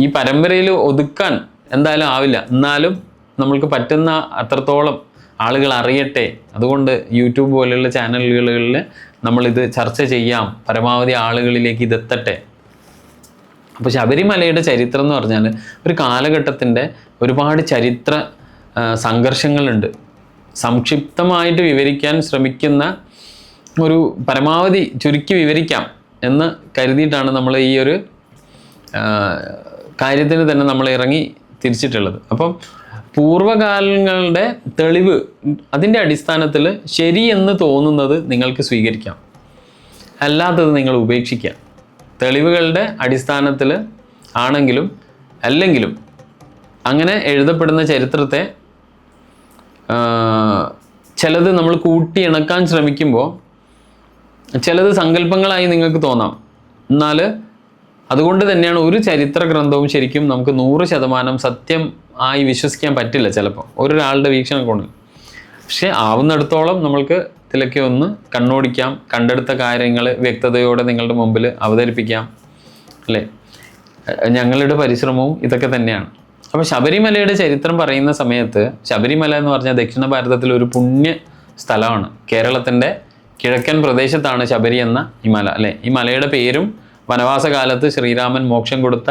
ഈ പരമ്പരയിൽ ഒതുക്കാൻ എന്തായാലും ആവില്ല. എന്നാലും നമ്മൾക്ക് പറ്റുന്ന അത്രത്തോളം ആളുകൾ അറിയട്ടെ, അതുകൊണ്ട് യൂട്യൂബ് പോലെയുള്ള ചാനലുകളിൽ നമ്മളിത് ചർച്ച ചെയ്യാം, പരമാവധി ആളുകളിലേക്ക് ഇതെത്തട്ടെ. അപ്പോൾ ശബരിമലയുടെ ചരിത്രം എന്ന് പറഞ്ഞാൽ ഒരു കാലഘട്ടത്തിൻ്റെ ഒരുപാട് ചരിത്ര സംഘർഷങ്ങളുണ്ട്. സംക്ഷിപ്തമായിട്ട് വിവരിക്കാൻ ശ്രമിക്കുന്ന പരമാവധി ചുരുക്കി വിവരിക്കാം എന്ന് കരുതിയിട്ടാണ് നമ്മൾ ഈ ഒരു കാര്യത്തിന് തന്നെ നമ്മൾ ഇറങ്ങി തിരിച്ചിട്ടുള്ളത്. അപ്പം പൂർവ്വകാലങ്ങളുടെ തെളിവ് അതിൻ്റെ അടിസ്ഥാനത്തിൽ ശരിയെന്ന് തോന്നുന്നത് നിങ്ങൾക്ക് സ്വീകരിക്കാം, അല്ലാത്തത് നിങ്ങൾ ഉപേക്ഷിക്കാം. തെളിവുകളുടെ അടിസ്ഥാനത്തിൽ ആണെങ്കിലും അല്ലെങ്കിലും അങ്ങനെ എഴുതപ്പെടുന്ന ചരിത്രത്തെ ചിലത് നമ്മൾ കൂട്ടിയിണക്കാൻ ശ്രമിക്കുമ്പോൾ ചിലത് സങ്കല്പങ്ങളായി നിങ്ങൾക്ക് തോന്നാം. എന്നാൽ അതുകൊണ്ട് തന്നെയാണ് ഒരു ചരിത്ര ഗ്രന്ഥവും ശരിക്കും നമുക്ക് 100% സത്യം ആയി വിശ്വസിക്കാൻ പറ്റില്ല ചിലപ്പോൾ ഒരാളുടെ വീക്ഷണകോണിൽ. പക്ഷെ ആവുന്നിടത്തോളം നമ്മൾക്ക് ഇതിലൊക്കെ ഒന്ന് കണ്ണോടിക്കാം, കണ്ടെടുത്ത കാര്യങ്ങൾ വ്യക്തതയോടെ നിങ്ങളുടെ മുമ്പിൽ അവതരിപ്പിക്കാം അല്ലേ. ഞങ്ങളുടെ പരിശ്രമവും ഇതൊക്കെ തന്നെയാണ്. അപ്പോൾ ശബരിമലയുടെ ചരിത്രം പറയുന്ന സമയത്ത് ശബരിമല എന്ന് പറഞ്ഞാൽ ദക്ഷിണ ഭാരതത്തിലെ ഒരു പുണ്യ സ്ഥലമാണ്. കേരളത്തിൻ്റെ കിഴക്കൻ പ്രദേശത്താണ് ശബരി എന്ന ഈ മല അല്ലേ. ഈ മലയുടെ പേരും വനവാസകാലത്ത് ശ്രീരാമൻ മോക്ഷം കൊടുത്ത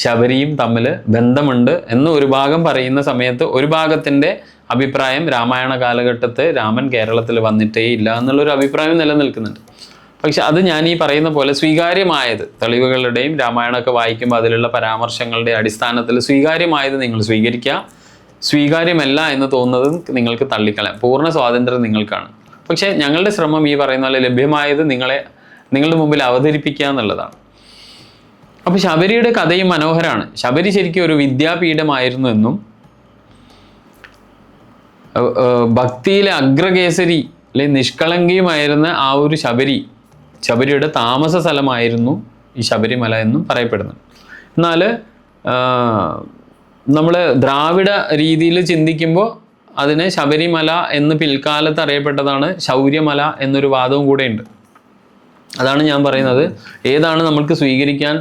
ശബരിയും തമ്മിൽ ബന്ധമുണ്ട് എന്ന് ഒരു ഭാഗം പറയുന്ന സമയത്ത് ഒരു ഭാഗത്തിൻ്റെ അഭിപ്രായം രാമായണ കാലഘട്ടത്ത് രാമൻ കേരളത്തിൽ വന്നിട്ടേ ഇല്ല എന്നുള്ളൊരു അഭിപ്രായം നിലനിൽക്കുന്നുണ്ട്. പക്ഷെ അത് ഞാൻ ഈ പറയുന്ന പോലെ സ്വീകാര്യമായത് തെളിവുകളുടെയും രാമായണമൊക്കെ വായിക്കുമ്പോൾ അതിലുള്ള പരാമർശങ്ങളുടെ അടിസ്ഥാനത്തിൽ സ്വീകാര്യമായത് നിങ്ങൾ സ്വീകരിക്കുക, സ്വീകാര്യമല്ല എന്ന് തോന്നുന്നത് നിങ്ങൾക്ക് തള്ളിക്കളയാം. പൂർണ്ണ സ്വാതന്ത്ര്യം നിങ്ങൾക്കാണ്. പക്ഷേ ഞങ്ങളുടെ ശ്രമം ഈ പറയുന്ന പോലെ ലഭ്യമായത് നിങ്ങളുടെ മുമ്പിൽ അവതരിപ്പിക്കുക എന്നുള്ളതാണ്. അപ്പോൾ ശബരിയുടെ കഥയും മനോഹരമാണ്. ശബരി ശരിക്കും ഒരു വിദ്യാപീഠമായിരുന്നു എന്നും ഭക്തിയിലെ അഗ്രകേസരി അല്ലെ നിഷ്കളങ്കിയുമായിരുന്ന ആ ഒരു ശബരിയുടെ താമസ സ്ഥലമായിരുന്നു ഈ ശബരിമല എന്നും പറയപ്പെടുന്നു. എന്നാൽ നമ്മൾ ദ്രാവിഡ രീതിയിൽ ചിന്തിക്കുമ്പോൾ അതിന് ശബരിമല എന്ന് പിൽക്കാലത്ത് അറിയപ്പെട്ടതാണ് ശൗര്യമല എന്നൊരു വാദവും കൂടെ ഉണ്ട്. അതാണ് ഞാൻ പറയുന്നത്, ഏതാണ് നമ്മൾക്ക് സ്വീകരിക്കാൻ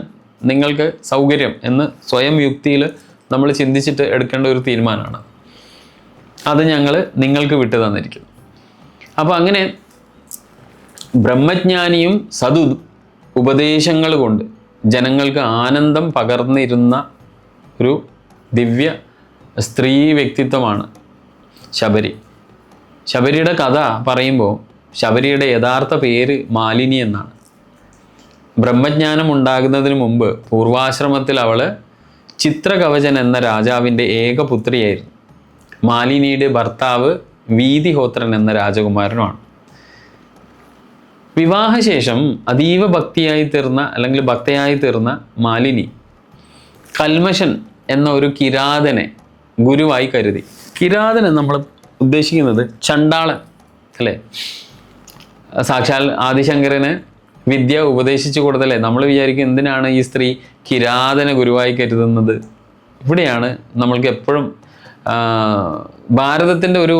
നിങ്ങൾക്ക് സൗകര്യം എന്ന് സ്വയം യുക്തിയിൽ നമ്മൾ ചിന്തിച്ചിട്ട് എടുക്കേണ്ട ഒരു തീരുമാനമാണ്. അത് ഞങ്ങൾ നിങ്ങൾക്ക് വിട്ടു തന്നിരിക്കും. അപ്പോൾ അങ്ങനെ ബ്രഹ്മജ്ഞാനിയും ഉപദേശങ്ങൾ കൊണ്ട് ജനങ്ങൾക്ക് ആനന്ദം പകർന്നിരുന്ന ഒരു ദിവ്യ സ്ത്രീ വ്യക്തിത്വമാണ് ശബരി. ശബരിയുടെ കഥ പറയുമ്പോൾ ശബരിയുടെ യഥാർത്ഥ പേര് മാലിനി എന്നാണ്. ബ്രഹ്മജ്ഞാനം ഉണ്ടാകുന്നതിന് മുമ്പ് പൂർവാശ്രമത്തിൽ അവൾ ചിത്രകവചൻ എന്ന രാജാവിൻ്റെ ഏകപുത്രിയായിരുന്നു. മാലിനിയുടെ ഭർത്താവ് വീതിഹോത്രൻ എന്ന രാജകുമാരനുമാണ്. വിവാഹശേഷം അതീവ ഭക്തയായി തീർന്ന മാലിനി കൽമശൻ എന്ന ഒരു കിരാതനെ ഗുരുവായി കരുതി. കിരാതനെ നമ്മൾ ഉദ്ദേശിക്കുന്നത് ചണ്ടാളൻ അല്ലേ. സാക്ഷാൽ ആദിശങ്കരന് വിദ്യ ഉപദേശിച്ചു കൊടുത്തല്ലേ. നമ്മൾ വിചാരിക്കും എന്തിനാണ് ഈ സ്ത്രീ കിരാതനെ ഗുരുവായി കരുതുന്നത് ഇവിടെയാണ് നമ്മൾക്ക് എപ്പോഴും ഭാരതത്തിൻ്റെ ഒരു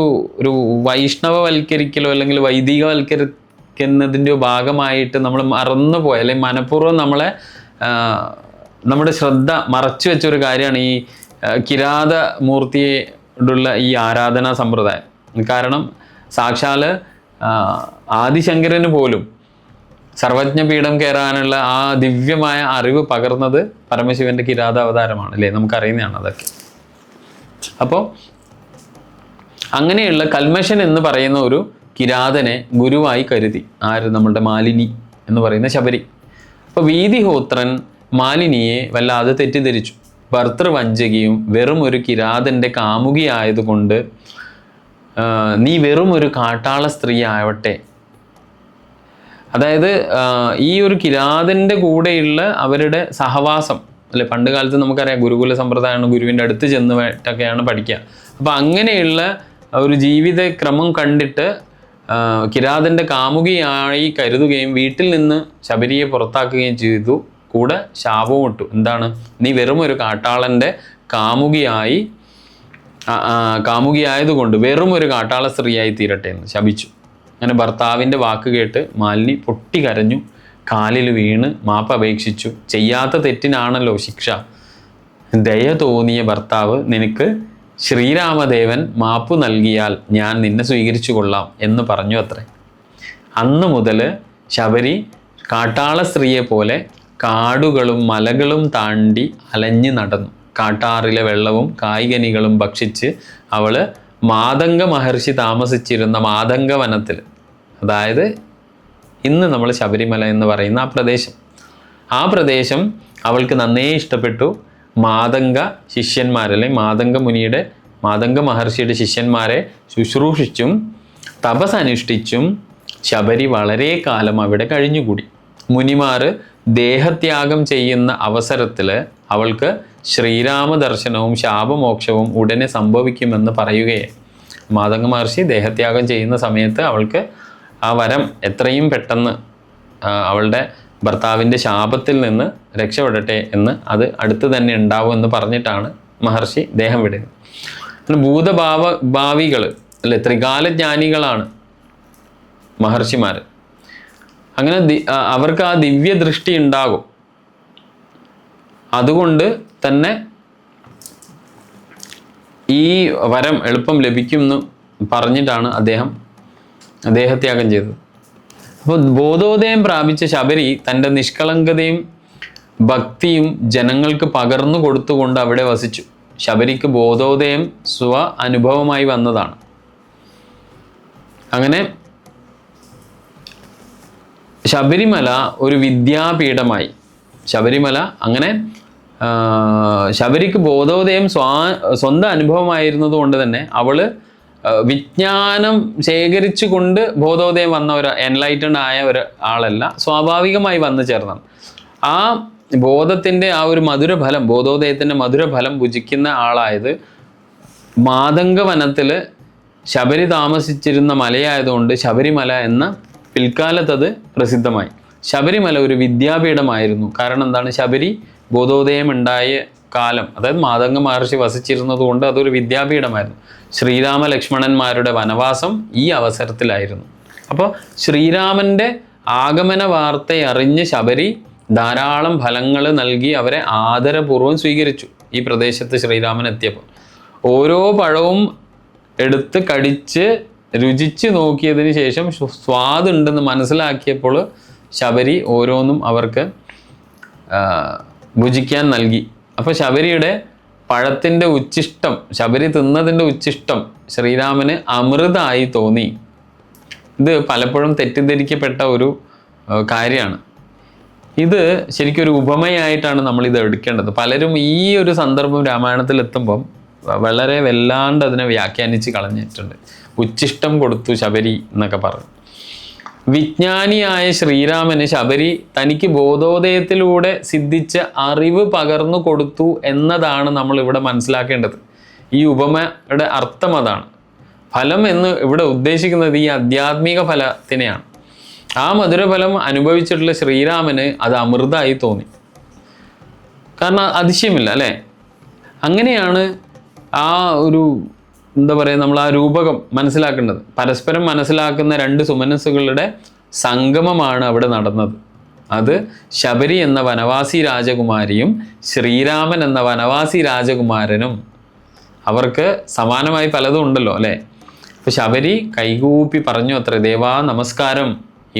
വൈഷ്ണവവൽക്കരിക്കലോ അല്ലെങ്കിൽ വൈദികവൽക്കരിക്കുന്നതിൻ്റെ ഭാഗമായിട്ട് നമ്മൾ മറന്നുപോയ അല്ലെങ്കിൽ മനഃപൂർവ്വം നമ്മുടെ ശ്രദ്ധ മറച്ചു വെച്ച ഒരു കാര്യമാണ് ഈ കിരാത മൂർത്തിയോടുള്ള ഈ ആരാധനാ സമ്പ്രദായം. കാരണം സാക്ഷാൽ ആദിശങ്കരന് പോലും സർവജ്ഞപീഠം കയറാനുള്ള ആ ദിവ്യമായ അറിവ് പകർന്നത് പരമശിവന്റെ കിരാത അവതാരമാണ് അല്ലേ, നമുക്കറിയുന്നതാണ് അതൊക്കെ. അപ്പോൾ അങ്ങനെയുള്ള കൽമഷൻ എന്ന് പറയുന്ന ഒരു കിരാതനെ ഗുരുവായി കരുതി നമ്മളുടെ മാലിനി എന്ന് പറയുന്ന ശബരി. അപ്പോൾ വീതിഹോത്രൻ മാലിനിയെ വല്ലാതെ തെറ്റിദ്ധരിച്ചു. ഭർത്തൃവഞ്ചകിയും വെറും ഒരു കിരാതൻ്റെ കാമുകിയായതുകൊണ്ട് നീ വെറും ഒരു കാട്ടാള സ്ത്രീ ആവട്ടെ. അതായത് ഈ ഒരു കിരാതൻ്റെ കൂടെയുള്ള അവരുടെ സഹവാസം അല്ലെ, പണ്ട് കാലത്ത് നമുക്കറിയാം ഗുരുകുല സമ്പ്രദായമാണ്, ഗുരുവിൻ്റെ അടുത്ത് ചെന്നിട്ടൊക്കെയാണ് പഠിക്കുക. അപ്പം അങ്ങനെയുള്ള ഒരു ജീവിത ക്രമം കണ്ടിട്ട് കിരാതൻ്റെ കാമുകിയായി കരുതുകയും വീട്ടിൽ നിന്ന് ശബരിയെ പുറത്താക്കുകയും ചെയ്തു. കൂടെ ശാപവും ഇട്ടു. എന്താണ്? നീ വെറും ഒരു കാട്ടാളൻ്റെ കാമുകിയായതുകൊണ്ട് വെറും ഒരു കാട്ടാള സ്ത്രീയായി തീരട്ടെ എന്ന് ശപിച്ചു. അങ്ങനെ ഭർത്താവിൻ്റെ വാക്ക് കേട്ട് മാലിനി പൊട്ടിക്കരഞ്ഞു, കാലിൽ വീണ് മാപ്പ് അപേക്ഷിച്ചു. ചെയ്യാത്ത തെറ്റിനാണല്ലോ ശിക്ഷ. ദയ തോന്നിയ ഭർത്താവ് നിനക്ക് ശ്രീരാമദേവൻ മാപ്പ് നൽകിയാൽ ഞാൻ നിന്നെ സ്വീകരിച്ചു കൊള്ളാം എന്ന് പറഞ്ഞു അത്രേ. അന്നു മുതൽ ശബരി കാട്ടാള സ്ത്രീയെ പോലെ കാടുകളും മലകളും താണ്ടി അലഞ്ഞു നടന്നു. കാട്ടാറിലെ വെള്ളവും കായ്കനികളും ഭക്ഷിച്ച് അവൾ മാതംഗ മഹർഷി താമസിച്ചിരുന്ന മാതംഗ വനത്തിൽ, അതായത് ഇന്ന് നമ്മൾ ശബരിമല എന്ന് പറയുന്ന ആ പ്രദേശം അവൾക്ക് നന്നേ ഇഷ്ടപ്പെട്ടു. മാതംഗ ശിഷ്യന്മാരല്ലെ, മാതംഗ മഹർഷിയുടെ ശിഷ്യന്മാരെ ശുശ്രൂഷിച്ചും തപസ്സനുഷ്ഠിച്ചും ശബരി വളരെ കാലം അവിടെ കഴിഞ്ഞുകൂടി. മുനിമാർ ദേഹത്യാഗം ചെയ്യുന്ന അവസരത്തിൽ അവൾക്ക് ശ്രീരാമ ദർശനവും ശാപമോക്ഷവും ഉടനെ സംഭവിക്കുമെന്ന് പറയുകയായി. മാതംഗ മഹർഷി ദേഹത്യാഗം ചെയ്യുന്ന സമയത്ത് അവൾക്ക് ആ വരം എത്രയും പെട്ടെന്ന് അവളുടെ ഭർത്താവിൻ്റെ ശാപത്തിൽ നിന്ന് രക്ഷപ്പെടട്ടെ എന്ന്, അത് അടുത്ത് തന്നെ ഉണ്ടാവും എന്ന് പറഞ്ഞിട്ടാണ് മഹർഷി ദേഹം വിടുന്നത്. ഭാവികൾ അല്ലെ, ത്രികാലജ്ഞാനികളാണ് മഹർഷിമാർ. അങ്ങനെ അവർക്ക് ആ ദിവ്യ ദൃഷ്ടി ഉണ്ടാകും. അതുകൊണ്ട് തന്നെ ഈ വരം എളുപ്പം ലഭിക്കും എന്ന് പറഞ്ഞിട്ടാണ് അദ്ദേഹം ദേഹത്യാഗം ചെയ്തത്. അപ്പോൾ ബോധോദയം പ്രാപിച്ച ശബരി തൻ്റെ നിഷ്കളങ്കതയും ഭക്തിയും ജനങ്ങൾക്ക് പകർന്നു കൊടുത്തുകൊണ്ട് അവിടെ വസിച്ചു. ശബരിക്ക് ബോധോദയം സ്വ അനുഭവമായി വന്നതാണ്. അങ്ങനെ ശബരിമല ഒരു വിദ്യാപീഠമായി. ശബരിക്ക് ബോധോദയം സ്വന്തം അനുഭവമായിരുന്നത് കൊണ്ട് തന്നെ അവള് വിജ്ഞാനം ശേഖരിച്ചു കൊണ്ട് ബോധോദയം വന്ന ഒരു എൻലൈറ്റൻഡ് ആയ ഒരാളല്ല, സ്വാഭാവികമായി വന്നു ചേർന്നാണ്. ആ ബോധത്തിൻ്റെ ആ ഒരു മധുരഫലം, ബോധോദയത്തിൻ്റെ മധുരഫലം ഭുജിക്കുന്ന ആളായത് മാതംഗ വനത്തിൽ ശബരി താമസിച്ചിരുന്ന മലയായതുകൊണ്ട് ശബരിമല എന്ന പിൽക്കാലത്ത് അത് പ്രസിദ്ധമായി. ശബരിമല ഒരു വിദ്യാപീഠമായിരുന്നു. കാരണം എന്താണ്? ശബരി ബോധോദയം ഉണ്ടായ കാലം, അതായത് മാതംഗ മഹർഷി വസിച്ചിരുന്നത് കൊണ്ട് അതൊരു വിദ്യാപീഠമായിരുന്നു. ശ്രീരാമ ലക്ഷ്മണന്മാരുടെ വനവാസം ഈ അവസരത്തിലായിരുന്നു. അപ്പോൾ ശ്രീരാമൻ്റെ ആഗമന വാർത്തയറിഞ്ഞ് ശബരി ധാരാളം ഫലങ്ങൾ നൽകി അവരെ ആദരപൂർവ്വം സ്വീകരിച്ചു. ഈ പ്രദേശത്ത് ശ്രീരാമൻ എത്തിയപ്പോൾ ഓരോ പഴവും എടുത്ത് കടിച്ച് രുചിച്ച് നോക്കിയതിന് ശേഷം സ്വാദുണ്ടെന്ന് മനസ്സിലാക്കിയപ്പോൾ ശബരി ഓരോന്നും അവർക്ക് ഭുജിക്കാൻ നൽകി. അപ്പോൾ ശബരിയുടെ പഴത്തിൻ്റെ ഉച്ഛിഷ്ടം, ശബരി തിന്നതിൻ്റെ ഉച്ഛിഷ്ടം ശ്രീരാമന് അമൃതമായി തോന്നി. ഇത് പലപ്പോഴും തെറ്റിദ്ധരിക്കപ്പെട്ട ഒരു കാര്യമാണ്. ഇത് ശരിക്കും ഒരു ഉപമയായിട്ടാണ് നമ്മളിത് എടുക്കേണ്ടത്. പലരും ഈ ഒരു സന്ദർഭം രാമായണത്തിൽ എത്തുമ്പം വളരെ വല്ലാണ്ട് അതിനെ വ്യാഖ്യാനിച്ച് കളഞ്ഞിട്ടുണ്ട്. ഉച്ഛിഷ്ടം കൊടുത്തു ശബരി എന്നൊക്കെ പറഞ്ഞു. വിജ്ഞാനിയായ ശ്രീരാമന് ശബരി തനിക്ക് ബോധോദയത്തിലൂടെ സിദ്ധിച്ച അറിവ് പകർന്നു കൊടുത്തു എന്നതാണ് നമ്മൾ ഇവിടെ മനസ്സിലാക്കേണ്ടത്. ഈ ഉപമയുടെ അർത്ഥം അതാണ്. ഫലം എന്ന് ഇവിടെ ഉദ്ദേശിക്കുന്നത് ഈ ആധ്യാത്മിക ഫലത്തിനെയാണ്. ആ മധുരഫലം അനുഭവിച്ചിട്ടുള്ള ശ്രീരാമന് അത് അമൃതമായി തോന്നി. കാരണം അതിശയമില്ല അല്ലേ? അങ്ങനെയാണ് ആ ഒരു എന്താ പറയുക, നമ്മൾ ആ രൂപകം മനസ്സിലാക്കേണ്ടത്. പരസ്പരം മനസ്സിലാക്കുന്ന രണ്ട് സുമനസ്സുകളുടെ സംഗമമാണ് അവിടെ നടന്നത്. അത് ശബരി എന്ന വനവാസി രാജകുമാരിയും ശ്രീരാമൻ എന്ന വനവാസി രാജകുമാരനും. അവർക്ക് സമാനമായി പലതും ഉണ്ടല്ലോ അല്ലേ. അപ്പോൾ ശബരി കൈകൂപ്പി പറഞ്ഞു അത്ര, ദേവാ നമസ്കാരം.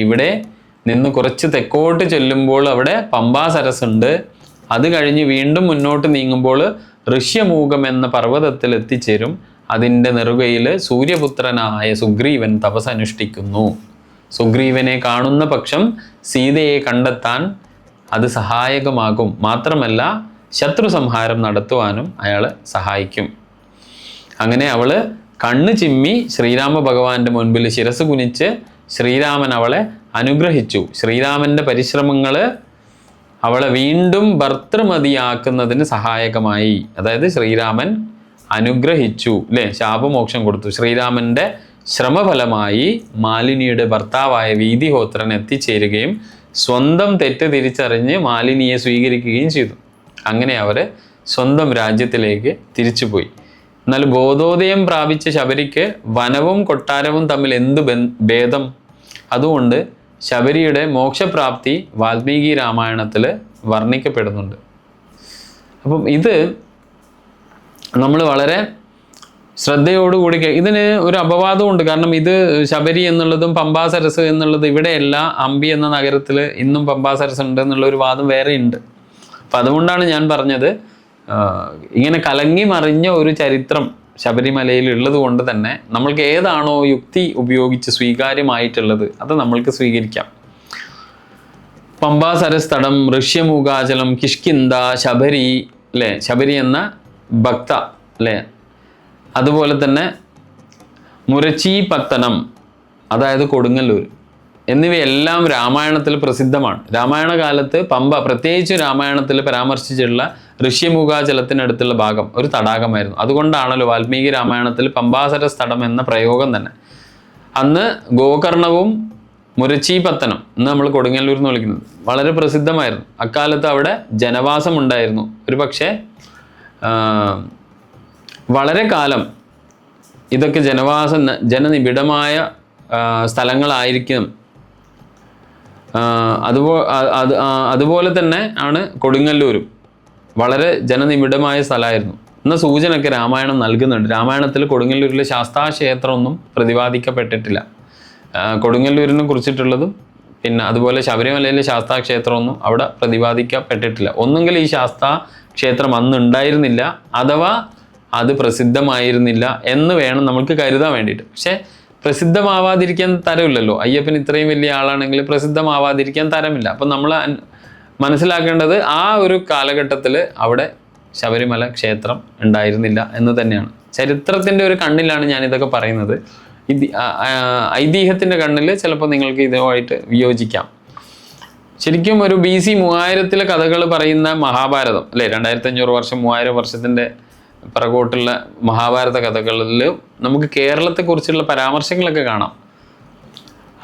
ഇവിടെ നിന്ന് കുറച്ച് തെക്കോട്ട് ചെല്ലുമ്പോൾ അവിടെ പമ്പാ സരസ്സുണ്ട്. അത് കഴിഞ്ഞ് വീണ്ടും മുന്നോട്ട് നീങ്ങുമ്പോൾ ഋഷ്യമൂകം എന്ന പർവ്വതത്തിൽ എത്തിച്ചേരും. അതിൻ്റെ നെറുകയിൽ സൂര്യപുത്രനായ സുഗ്രീവൻ തപസ് അനുഷ്ഠിക്കുന്നു. സുഗ്രീവനെ കാണുന്ന പക്ഷം സീതയെ കണ്ടെത്താൻ അത് സഹായകമാകും. മാത്രമല്ല ശത്രു സംഹാരം നടത്തുവാനും അയാൾ സഹായിക്കും. അങ്ങനെ അവൾ കണ്ണ് ചിമ്മി ശ്രീരാമ ഭഗവാന്റെ മുൻപിൽ ശിരസ് കുനിച്ച് ശ്രീരാമൻ അവളെ അനുഗ്രഹിച്ചു. ശ്രീരാമൻ്റെ പരിശ്രമങ്ങൾ അവളെ വീണ്ടും ഭർത്തൃമതിയാക്കുന്നതിന് സഹായകമായി. അതായത് ശ്രീരാമൻ അനുഗ്രഹിച്ചു അല്ലേ, ശാപമോക്ഷം കൊടുത്തു. ശ്രീരാമൻ്റെ ശ്രമഫലമായി മാലിനിയുടെ ഭർത്താവായ വീതിഹോത്രൻ എത്തിച്ചേരുകയും സ്വന്തം തെറ്റ് തിരിച്ചറിഞ്ഞ് മാലിനിയെ സ്വീകരിക്കുകയും ചെയ്തു. അങ്ങനെ അവർ സ്വന്തം രാജ്യത്തിലേക്ക് തിരിച്ചുപോയി. എന്നാൽ ബോധോദയം പ്രാപിച്ച ശബരിക്ക് വനവും കൊട്ടാരവും തമ്മിൽ എന്ത് ഭേദം? അതുകൊണ്ട് ശബരിയുടെ മോക്ഷപ്രാപ്തി വാൽമീകി രാമായണത്തിൽ വർണ്ണിക്കപ്പെടുന്നുണ്ട്. അപ്പം ഇത് നമ്മൾ വളരെ ശ്രദ്ധയോടുകൂടി ഇതിന് ഒരു അപവാദമുണ്ട്. കാരണം ഇത് ശബരി എന്നുള്ളതും പമ്പാ സരസ് എന്നുള്ളത് ഇവിടെയല്ല, അമ്പി എന്ന നഗരത്തിൽ ഇന്നും പമ്പാ സരസ് ഉണ്ട് എന്നുള്ളൊരു വാദം വേറെ ഉണ്ട്. അപ്പം അതുകൊണ്ടാണ് ഞാൻ പറഞ്ഞത്, ഇങ്ങനെ കലങ്ങി മറിഞ്ഞ ഒരു ചരിത്രം ശബരിമലയിൽ ഉള്ളത് കൊണ്ട് തന്നെ നമ്മൾക്ക് ഏതാണോ യുക്തി ഉപയോഗിച്ച് സ്വീകാര്യമായിട്ടുള്ളത് അത് നമ്മൾക്ക് സ്വീകരിക്കാം. പമ്പാ സരസ് തടം, ഋഷ്യമൂകാചലം, കിഷ്കിന്ദ, ശബരി അല്ലേ, ശബരി എന്ന ഭക്ത അല്ലേ, അതുപോലെ തന്നെ മുരച്ചീപത്തനം അതായത് കൊടുങ്ങല്ലൂർ എന്നിവയെല്ലാം രാമായണത്തിൽ പ്രസിദ്ധമാണ്. രാമായണ കാലത്ത് പമ്പ, പ്രത്യേകിച്ച് രാമായണത്തിൽ പരാമർശിച്ചിട്ടുള്ള ഋഷ്യമൂകാചലത്തിനടുത്തുള്ള ഭാഗം ഒരു തടാകമായിരുന്നു. അതുകൊണ്ടാണല്ലോ വാൽമീകി രാമായണത്തിൽ പമ്പാസരസ് തടം എന്ന പ്രയോഗം തന്നെ. അന്ന് ഗോകർണവും മുരച്ചീപത്തനം, ഇന്ന് നമ്മൾ കൊടുങ്ങല്ലൂർ എന്ന് വിളിക്കുന്നത്, വളരെ പ്രസിദ്ധമായിരുന്നു. അക്കാലത്ത് അവിടെ ജനവാസം ഉണ്ടായിരുന്നു. ഒരു പക്ഷേ വളരെ കാലം ഇതൊക്കെ ജനനിബിഡമായ സ്ഥലങ്ങളായിരിക്കും. അതുപോലെ തന്നെ ആണ് കൊടുങ്ങല്ലൂരും വളരെ ജനനിബിഡമായ സ്ഥലമായിരുന്നു എന്ന സൂചനയൊക്കെ രാമായണം നൽകുന്നുണ്ട്. രാമായണത്തിൽ കൊടുങ്ങല്ലൂരിലെ ശാസ്താക്ഷേത്രമൊന്നും പ്രതിപാദിക്കപ്പെട്ടിട്ടില്ല. കൊടുങ്ങല്ലൂരിനെ കുറിച്ചിട്ടുള്ളതും പിന്നെ അതുപോലെ ശബരിമലയിലെ ശാസ്താക്ഷേത്രമൊന്നും അവിടെ പ്രതിപാദിക്കപ്പെട്ടിട്ടില്ല. ഒന്നുകിൽ ഈ ശാസ്താക്ഷേത്രം അന്ന് ഉണ്ടായിരുന്നില്ല, അഥവാ അത് പ്രസിദ്ധമായിരുന്നില്ല എന്ന് വേണം നമുക്ക് കരുതാൻ വേണ്ടിയിട്ട്. പക്ഷേ പ്രസിദ്ധമാവാതിരിക്കാൻ തരമില്ലല്ലോ. അയ്യപ്പൻ ഇത്രയും വലിയ ആളാണെങ്കിൽ പ്രസിദ്ധമാവാതിരിക്കാൻ തരമില്ല. അപ്പം നമ്മൾ മനസ്സിലാക്കേണ്ടത് ആ ഒരു കാലഘട്ടത്തിൽ അവിടെ ശബരിമല ക്ഷേത്രം ഉണ്ടായിരുന്നില്ല എന്ന് തന്നെയാണ്. ചരിത്രത്തിൻ്റെ ഒരു കണ്ണിലാണ് ഞാനിതൊക്കെ പറയുന്നത്. ഐതിഹ്യത്തിൻ്റെ കണ്ണിൽ ചിലപ്പോൾ നിങ്ങൾക്ക് ഇതുമായിട്ട് വിയോജിക്കാം. ശരിക്കും ഒരു BC 3000 കഥകൾ പറയുന്ന മഹാഭാരതം അല്ലേ, 2500 വർഷം 3000 വർഷത്തിൻ്റെ പിറകോട്ടുള്ള മഹാഭാരത കഥകളിൽ നമുക്ക് കേരളത്തെക്കുറിച്ചുള്ള പരാമർശങ്ങളൊക്കെ കാണാം.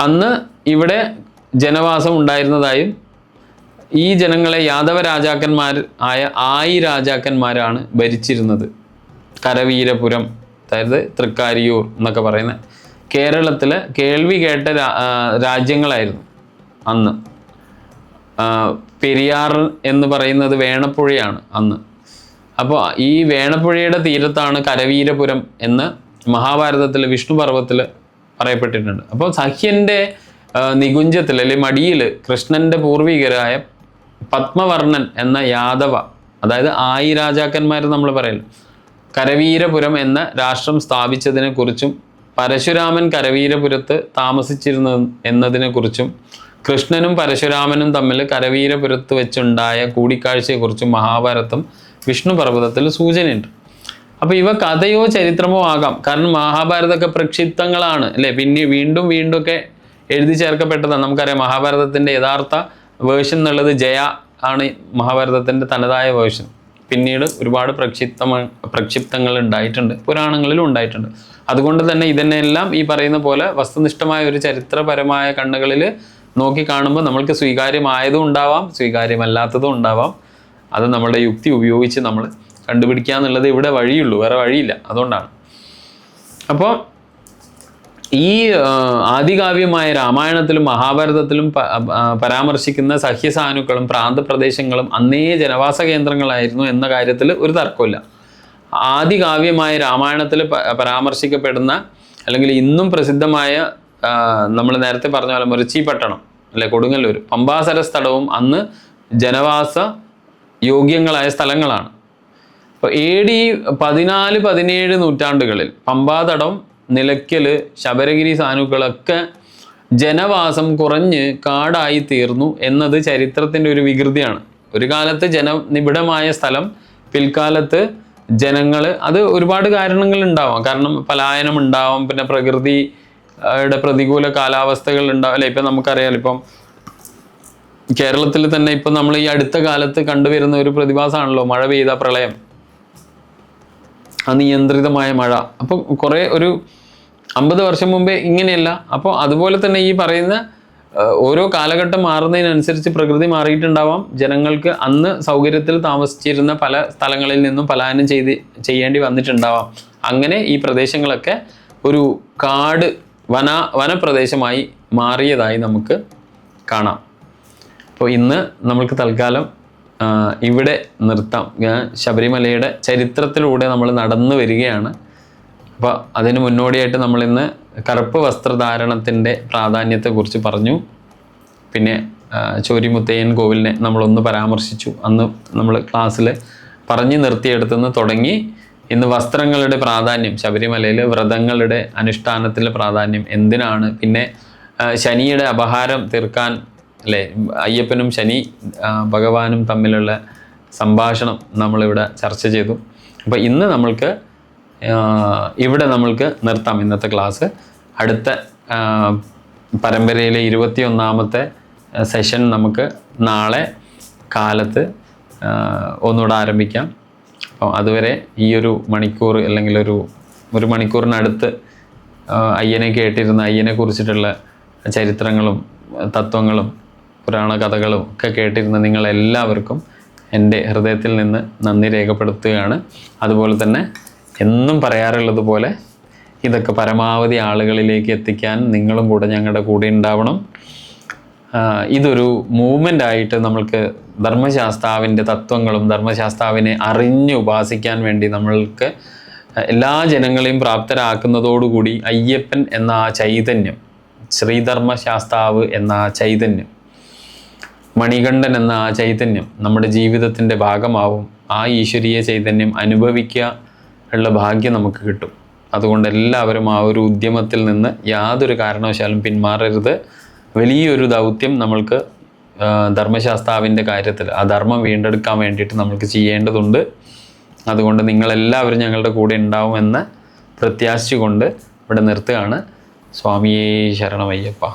അന്ന് ഇവിടെ ജനവാസം ഉണ്ടായിരുന്നതായും ഈ ജനങ്ങളെ യാദവ രാജാക്കന്മാർ ആയ ആയി രാജാക്കന്മാരാണ് ഭരിച്ചിരുന്നത്. കരവീരപുരം, അതായത് തൃക്കാരിയൂർ എന്നൊക്കെ പറയുന്ന കേരളത്തിലെ കേൾവി കേട്ട രാജ്യങ്ങളായിരുന്നു അന്ന്. പെരിയാർ എന്ന് പറയുന്നത് വേണപ്പുഴയാണ് അന്ന്. അപ്പോൾ ഈ വേണപ്പുഴയുടെ തീരത്താണ് കരവീരപുരം എന്ന് മഹാഭാരതത്തിൽ വിഷ്ണു പർവ്വത്തിൽ പറയപ്പെട്ടിട്ടുണ്ട്. അപ്പോൾ സഖ്യൻ്റെ നികുഞ്ചത്തിൽ അല്ലെങ്കിൽ മടിയിൽ കൃഷ്ണൻ്റെ പൂർവികരായ പത്മവർണ്ണൻ എന്ന യാദവ, അതായത് ആയി രാജാക്കന്മാർ നമ്മൾ പറയല്ലോ, കരവീരപുരം എന്ന രാഷ്ട്രം സ്ഥാപിച്ചതിനെ കുറിച്ചും പരശുരാമൻ കരവീരപുരത്ത് താമസിച്ചിരുന്ന എന്നതിനെക്കുറിച്ചും കൃഷ്ണനും പരശുരാമനും തമ്മിൽ കരവീരപുരത്ത് വെച്ചുണ്ടായ കൂടിക്കാഴ്ചയെക്കുറിച്ചും മഹാഭാരതം വിഷ്ണു പർവ്വതത്തിൽ സൂചനയുണ്ട്. അപ്പോൾ ഇവ കഥയോ ചരിത്രമോ ആകാം. കാരണം മഹാഭാരതമൊക്കെ പ്രക്ഷിപ്തങ്ങളാണ് അല്ലേ, പിന്നെ വീണ്ടും ഒക്കെ എഴുതി ചേർക്കപ്പെട്ടതാണ്. നമുക്കറിയാം മഹാഭാരതത്തിൻ്റെ യഥാർത്ഥ വേർഷൻ എന്നുള്ളത് ജയ ആണ്, മഹാഭാരതത്തിൻ്റെ തനതായ വേർഷൻ. പിന്നീട് ഒരുപാട് പ്രക്ഷിപ്തങ്ങൾ ഉണ്ടായിട്ടുണ്ട്, പുരാണങ്ങളിലും ഉണ്ടായിട്ടുണ്ട്. അതുകൊണ്ട് തന്നെ ഇതിനെല്ലാം ഈ പറയുന്ന പോലെ വസ്തുനിഷ്ഠമായ ഒരു ചരിത്രപരമായ കണ്ണുകളിൽ നോക്കി കാണുമ്പോൾ നമ്മൾക്ക് സ്വീകാര്യമായതും ഉണ്ടാവാം, സ്വീകാര്യമല്ലാത്തതും ഉണ്ടാവാം. അത് നമ്മളുടെ യുക്തി ഉപയോഗിച്ച് നമ്മൾ കണ്ടുപിടിക്കുക എന്നുള്ളത് ഇവിടെ വഴിയുള്ളൂ, വേറെ വഴിയില്ല. അതുകൊണ്ടാണ്. അപ്പോൾ ഈ ആദികാവ്യമായ രാമായണത്തിലും മഹാഭാരതത്തിലും പരാമർശിക്കുന്ന സഹ്യസാനുക്കളും പ്രാന്തപ്രദേശങ്ങളും അന്നേ ജനവാസ കേന്ദ്രങ്ങളായിരുന്നു എന്ന കാര്യത്തിൽ ഒരു തർക്കമില്ല. ആദികാവ്യമായ രാമായണത്തിൽ പരാമർശിക്കപ്പെടുന്ന അല്ലെങ്കിൽ ഇന്നും പ്രസിദ്ധമായ നമ്മൾ നേരത്തെ പറഞ്ഞ പോലെ മുരച്ചി പട്ടണം അല്ലെ, കൊടുങ്ങല്ലൂർ, പമ്പാസര സ്ഥലവും അന്ന് ജനവാസ യോഗ്യങ്ങളായ സ്ഥലങ്ങളാണ്. അപ്പോൾ AD 14-17 നൂറ്റാണ്ടുകളിൽ പമ്പാതടം, നിലയ്ക്കൽ, ശബരഗിരി സാനുക്കളൊക്കെ ജനവാസം കുറഞ്ഞ് കാടായി തീർന്നു എന്നത് ചരിത്രത്തിൻ്റെ ഒരു വികൃതിയാണ്. ഒരു കാലത്ത് ജനനിബിഡമായ സ്ഥലം പിൽക്കാലത്ത് ജനങ്ങൾ, അത് ഒരുപാട് കാരണങ്ങൾ ഉണ്ടാവാം. കാരണം പലായനം ഉണ്ടാവാം, പിന്നെ പ്രകൃതിയുടെ പ്രതികൂല കാലാവസ്ഥകൾ ഉണ്ടാവും അല്ലെ. ഇപ്പം നമുക്കറിയാലോ, ഇപ്പം കേരളത്തിൽ തന്നെ ഇപ്പം നമ്മൾ ഈ അടുത്ത കാലത്ത് കണ്ടുവരുന്ന ഒരു പ്രതിഭാസമാണല്ലോ മഴ പെയ്ത പ്രളയം, അനിയന്ത്രിതമായ മഴ. അപ്പം കുറേ ഒരു 50 വർഷം മുമ്പേ ഇങ്ങനെയല്ല. അപ്പോൾ അതുപോലെ തന്നെ ഈ പറയുന്ന ഓരോ കാലഘട്ടം മാറുന്നതിനനുസരിച്ച് പ്രകൃതി മാറിയിട്ടുണ്ടാവാം. ജനങ്ങൾക്ക് അന്ന് സൗകര്യത്തിൽ താമസിച്ചിരുന്ന പല സ്ഥലങ്ങളിൽ നിന്നും പലായനം ചെയ്യേണ്ടി വന്നിട്ടുണ്ടാവാം. അങ്ങനെ ഈ പ്രദേശങ്ങളൊക്കെ ഒരു കാട് വനപ്രദേശമായി മാറിയതായി നമുക്ക് കാണാം. അപ്പോൾ ഇന്ന് നമുക്ക് തൽക്കാലം ഇവിടെ നിർത്താം. ശബരിമലയുടെ ചരിത്രത്തിലൂടെ നമ്മൾ നടന്നു വരികയാണ്. അപ്പോൾ അതിന് മുന്നോടിയായിട്ട് നമ്മളിന്ന് കറുപ്പ് വസ്ത്രധാരണത്തിൻ്റെ പ്രാധാന്യത്തെക്കുറിച്ച് പറഞ്ഞു. പിന്നെ ചോരിമുത്തയ്യൻ കോവിലിനെ നമ്മളൊന്ന് പരാമർശിച്ചു. അന്ന് നമ്മൾ ക്ലാസ്സിൽ പറഞ്ഞു നിർത്തിയെടുത്തുനിന്ന് തുടങ്ങി ഇന്ന് വസ്ത്രങ്ങളുടെ പ്രാധാന്യം, ശബരിമലയിൽ വ്രതങ്ങളുടെ അനുഷ്ഠാനത്തിലെ പ്രാധാന്യം എന്തിനാണ്, പിന്നെ ശനിയുടെ അപഹാരം തീർക്കാൻ അല്ലേ, അയ്യപ്പനും ശനി ഭഗവാനും തമ്മിലുള്ള സംഭാഷണം നമ്മളിവിടെ ചർച്ച ചെയ്തു. അപ്പോൾ ഇന്ന് നമ്മൾക്ക് ഇവിടെ നമ്മൾക്ക് നിർത്താം ഇന്നത്തെ ക്ലാസ്. അടുത്ത പരമ്പരയിലെ 21ാമത്തെ സെഷൻ നമുക്ക് നാളെ കാലത്ത് ഒന്നുകൂടെ ആരംഭിക്കാം. അപ്പം അതുവരെ ഈ ഒരു മണിക്കൂർ അല്ലെങ്കിൽ ഒരു മണിക്കൂറിനടുത്ത് അയ്യനെ കേട്ടിരുന്ന അയ്യനെ കുറിച്ചിട്ടുള്ള ചരിത്രങ്ങളും തത്വങ്ങളും പുരാണ കഥകളും ഒക്കെ കേട്ടിരുന്ന നിങ്ങളെല്ലാവർക്കും എൻ്റെ ഹൃദയത്തിൽ നിന്ന് നന്ദി രേഖപ്പെടുത്തുകയാണ്. അതുപോലെ തന്നെ എന്നും പറയാറുള്ളത് പോലെ ഇതൊക്കെ പരമാവധി ആളുകളിലേക്ക് എത്തിക്കാൻ നിങ്ങളും കൂടെ ഞങ്ങളുടെ കൂടെ ഉണ്ടാവണം. ഇതൊരു മൂവ്മെൻ്റ് ആയിട്ട് നമ്മൾക്ക് ധർമ്മശാസ്താവിൻ്റെ തത്വങ്ങളും ധർമ്മശാസ്താവിനെ അറിഞ്ഞ് ഉപാസിക്കാൻ വേണ്ടി നമ്മൾക്ക് എല്ലാ ജനങ്ങളെയും പ്രാപ്തരാക്കുന്നതോടുകൂടി അയ്യപ്പൻ എന്ന ആ ചൈതന്യം, ശ്രീധർമ്മശാസ്താവ് എന്ന ആ ചൈതന്യം, മണികണ്ഠൻ എന്ന ആ ചൈതന്യം നമ്മുടെ ജീവിതത്തിൻ്റെ ഭാഗമാവും. ആ ഈശ്വരീയ ചൈതന്യം അനുഭവിക്കുക ഉള്ള ഭാഗ്യം നമുക്ക് കിട്ടും. അതുകൊണ്ട് എല്ലാവരും ആ ഒരു ഉദ്യമത്തിൽ നിന്ന് യാതൊരു കാരണവശാലും പിന്മാറരുത്. വലിയൊരു ദൗത്യം നമ്മൾക്ക് ധർമ്മശാസ്താവിൻ്റെ കാര്യത്തിൽ ആ ധർമ്മം വീണ്ടെടുക്കാൻ വേണ്ടിയിട്ട് നമ്മൾക്ക് ചെയ്യേണ്ടതുണ്ട്. അതുകൊണ്ട് നിങ്ങളെല്ലാവരും ഞങ്ങളുടെ കൂടെ ഉണ്ടാവുമെന്ന് പ്രത്യാശിച്ചുകൊണ്ട് ഇവിടെ നിർത്തുകയാണ്. സ്വാമിയേ ശരണമയ്യപ്പ.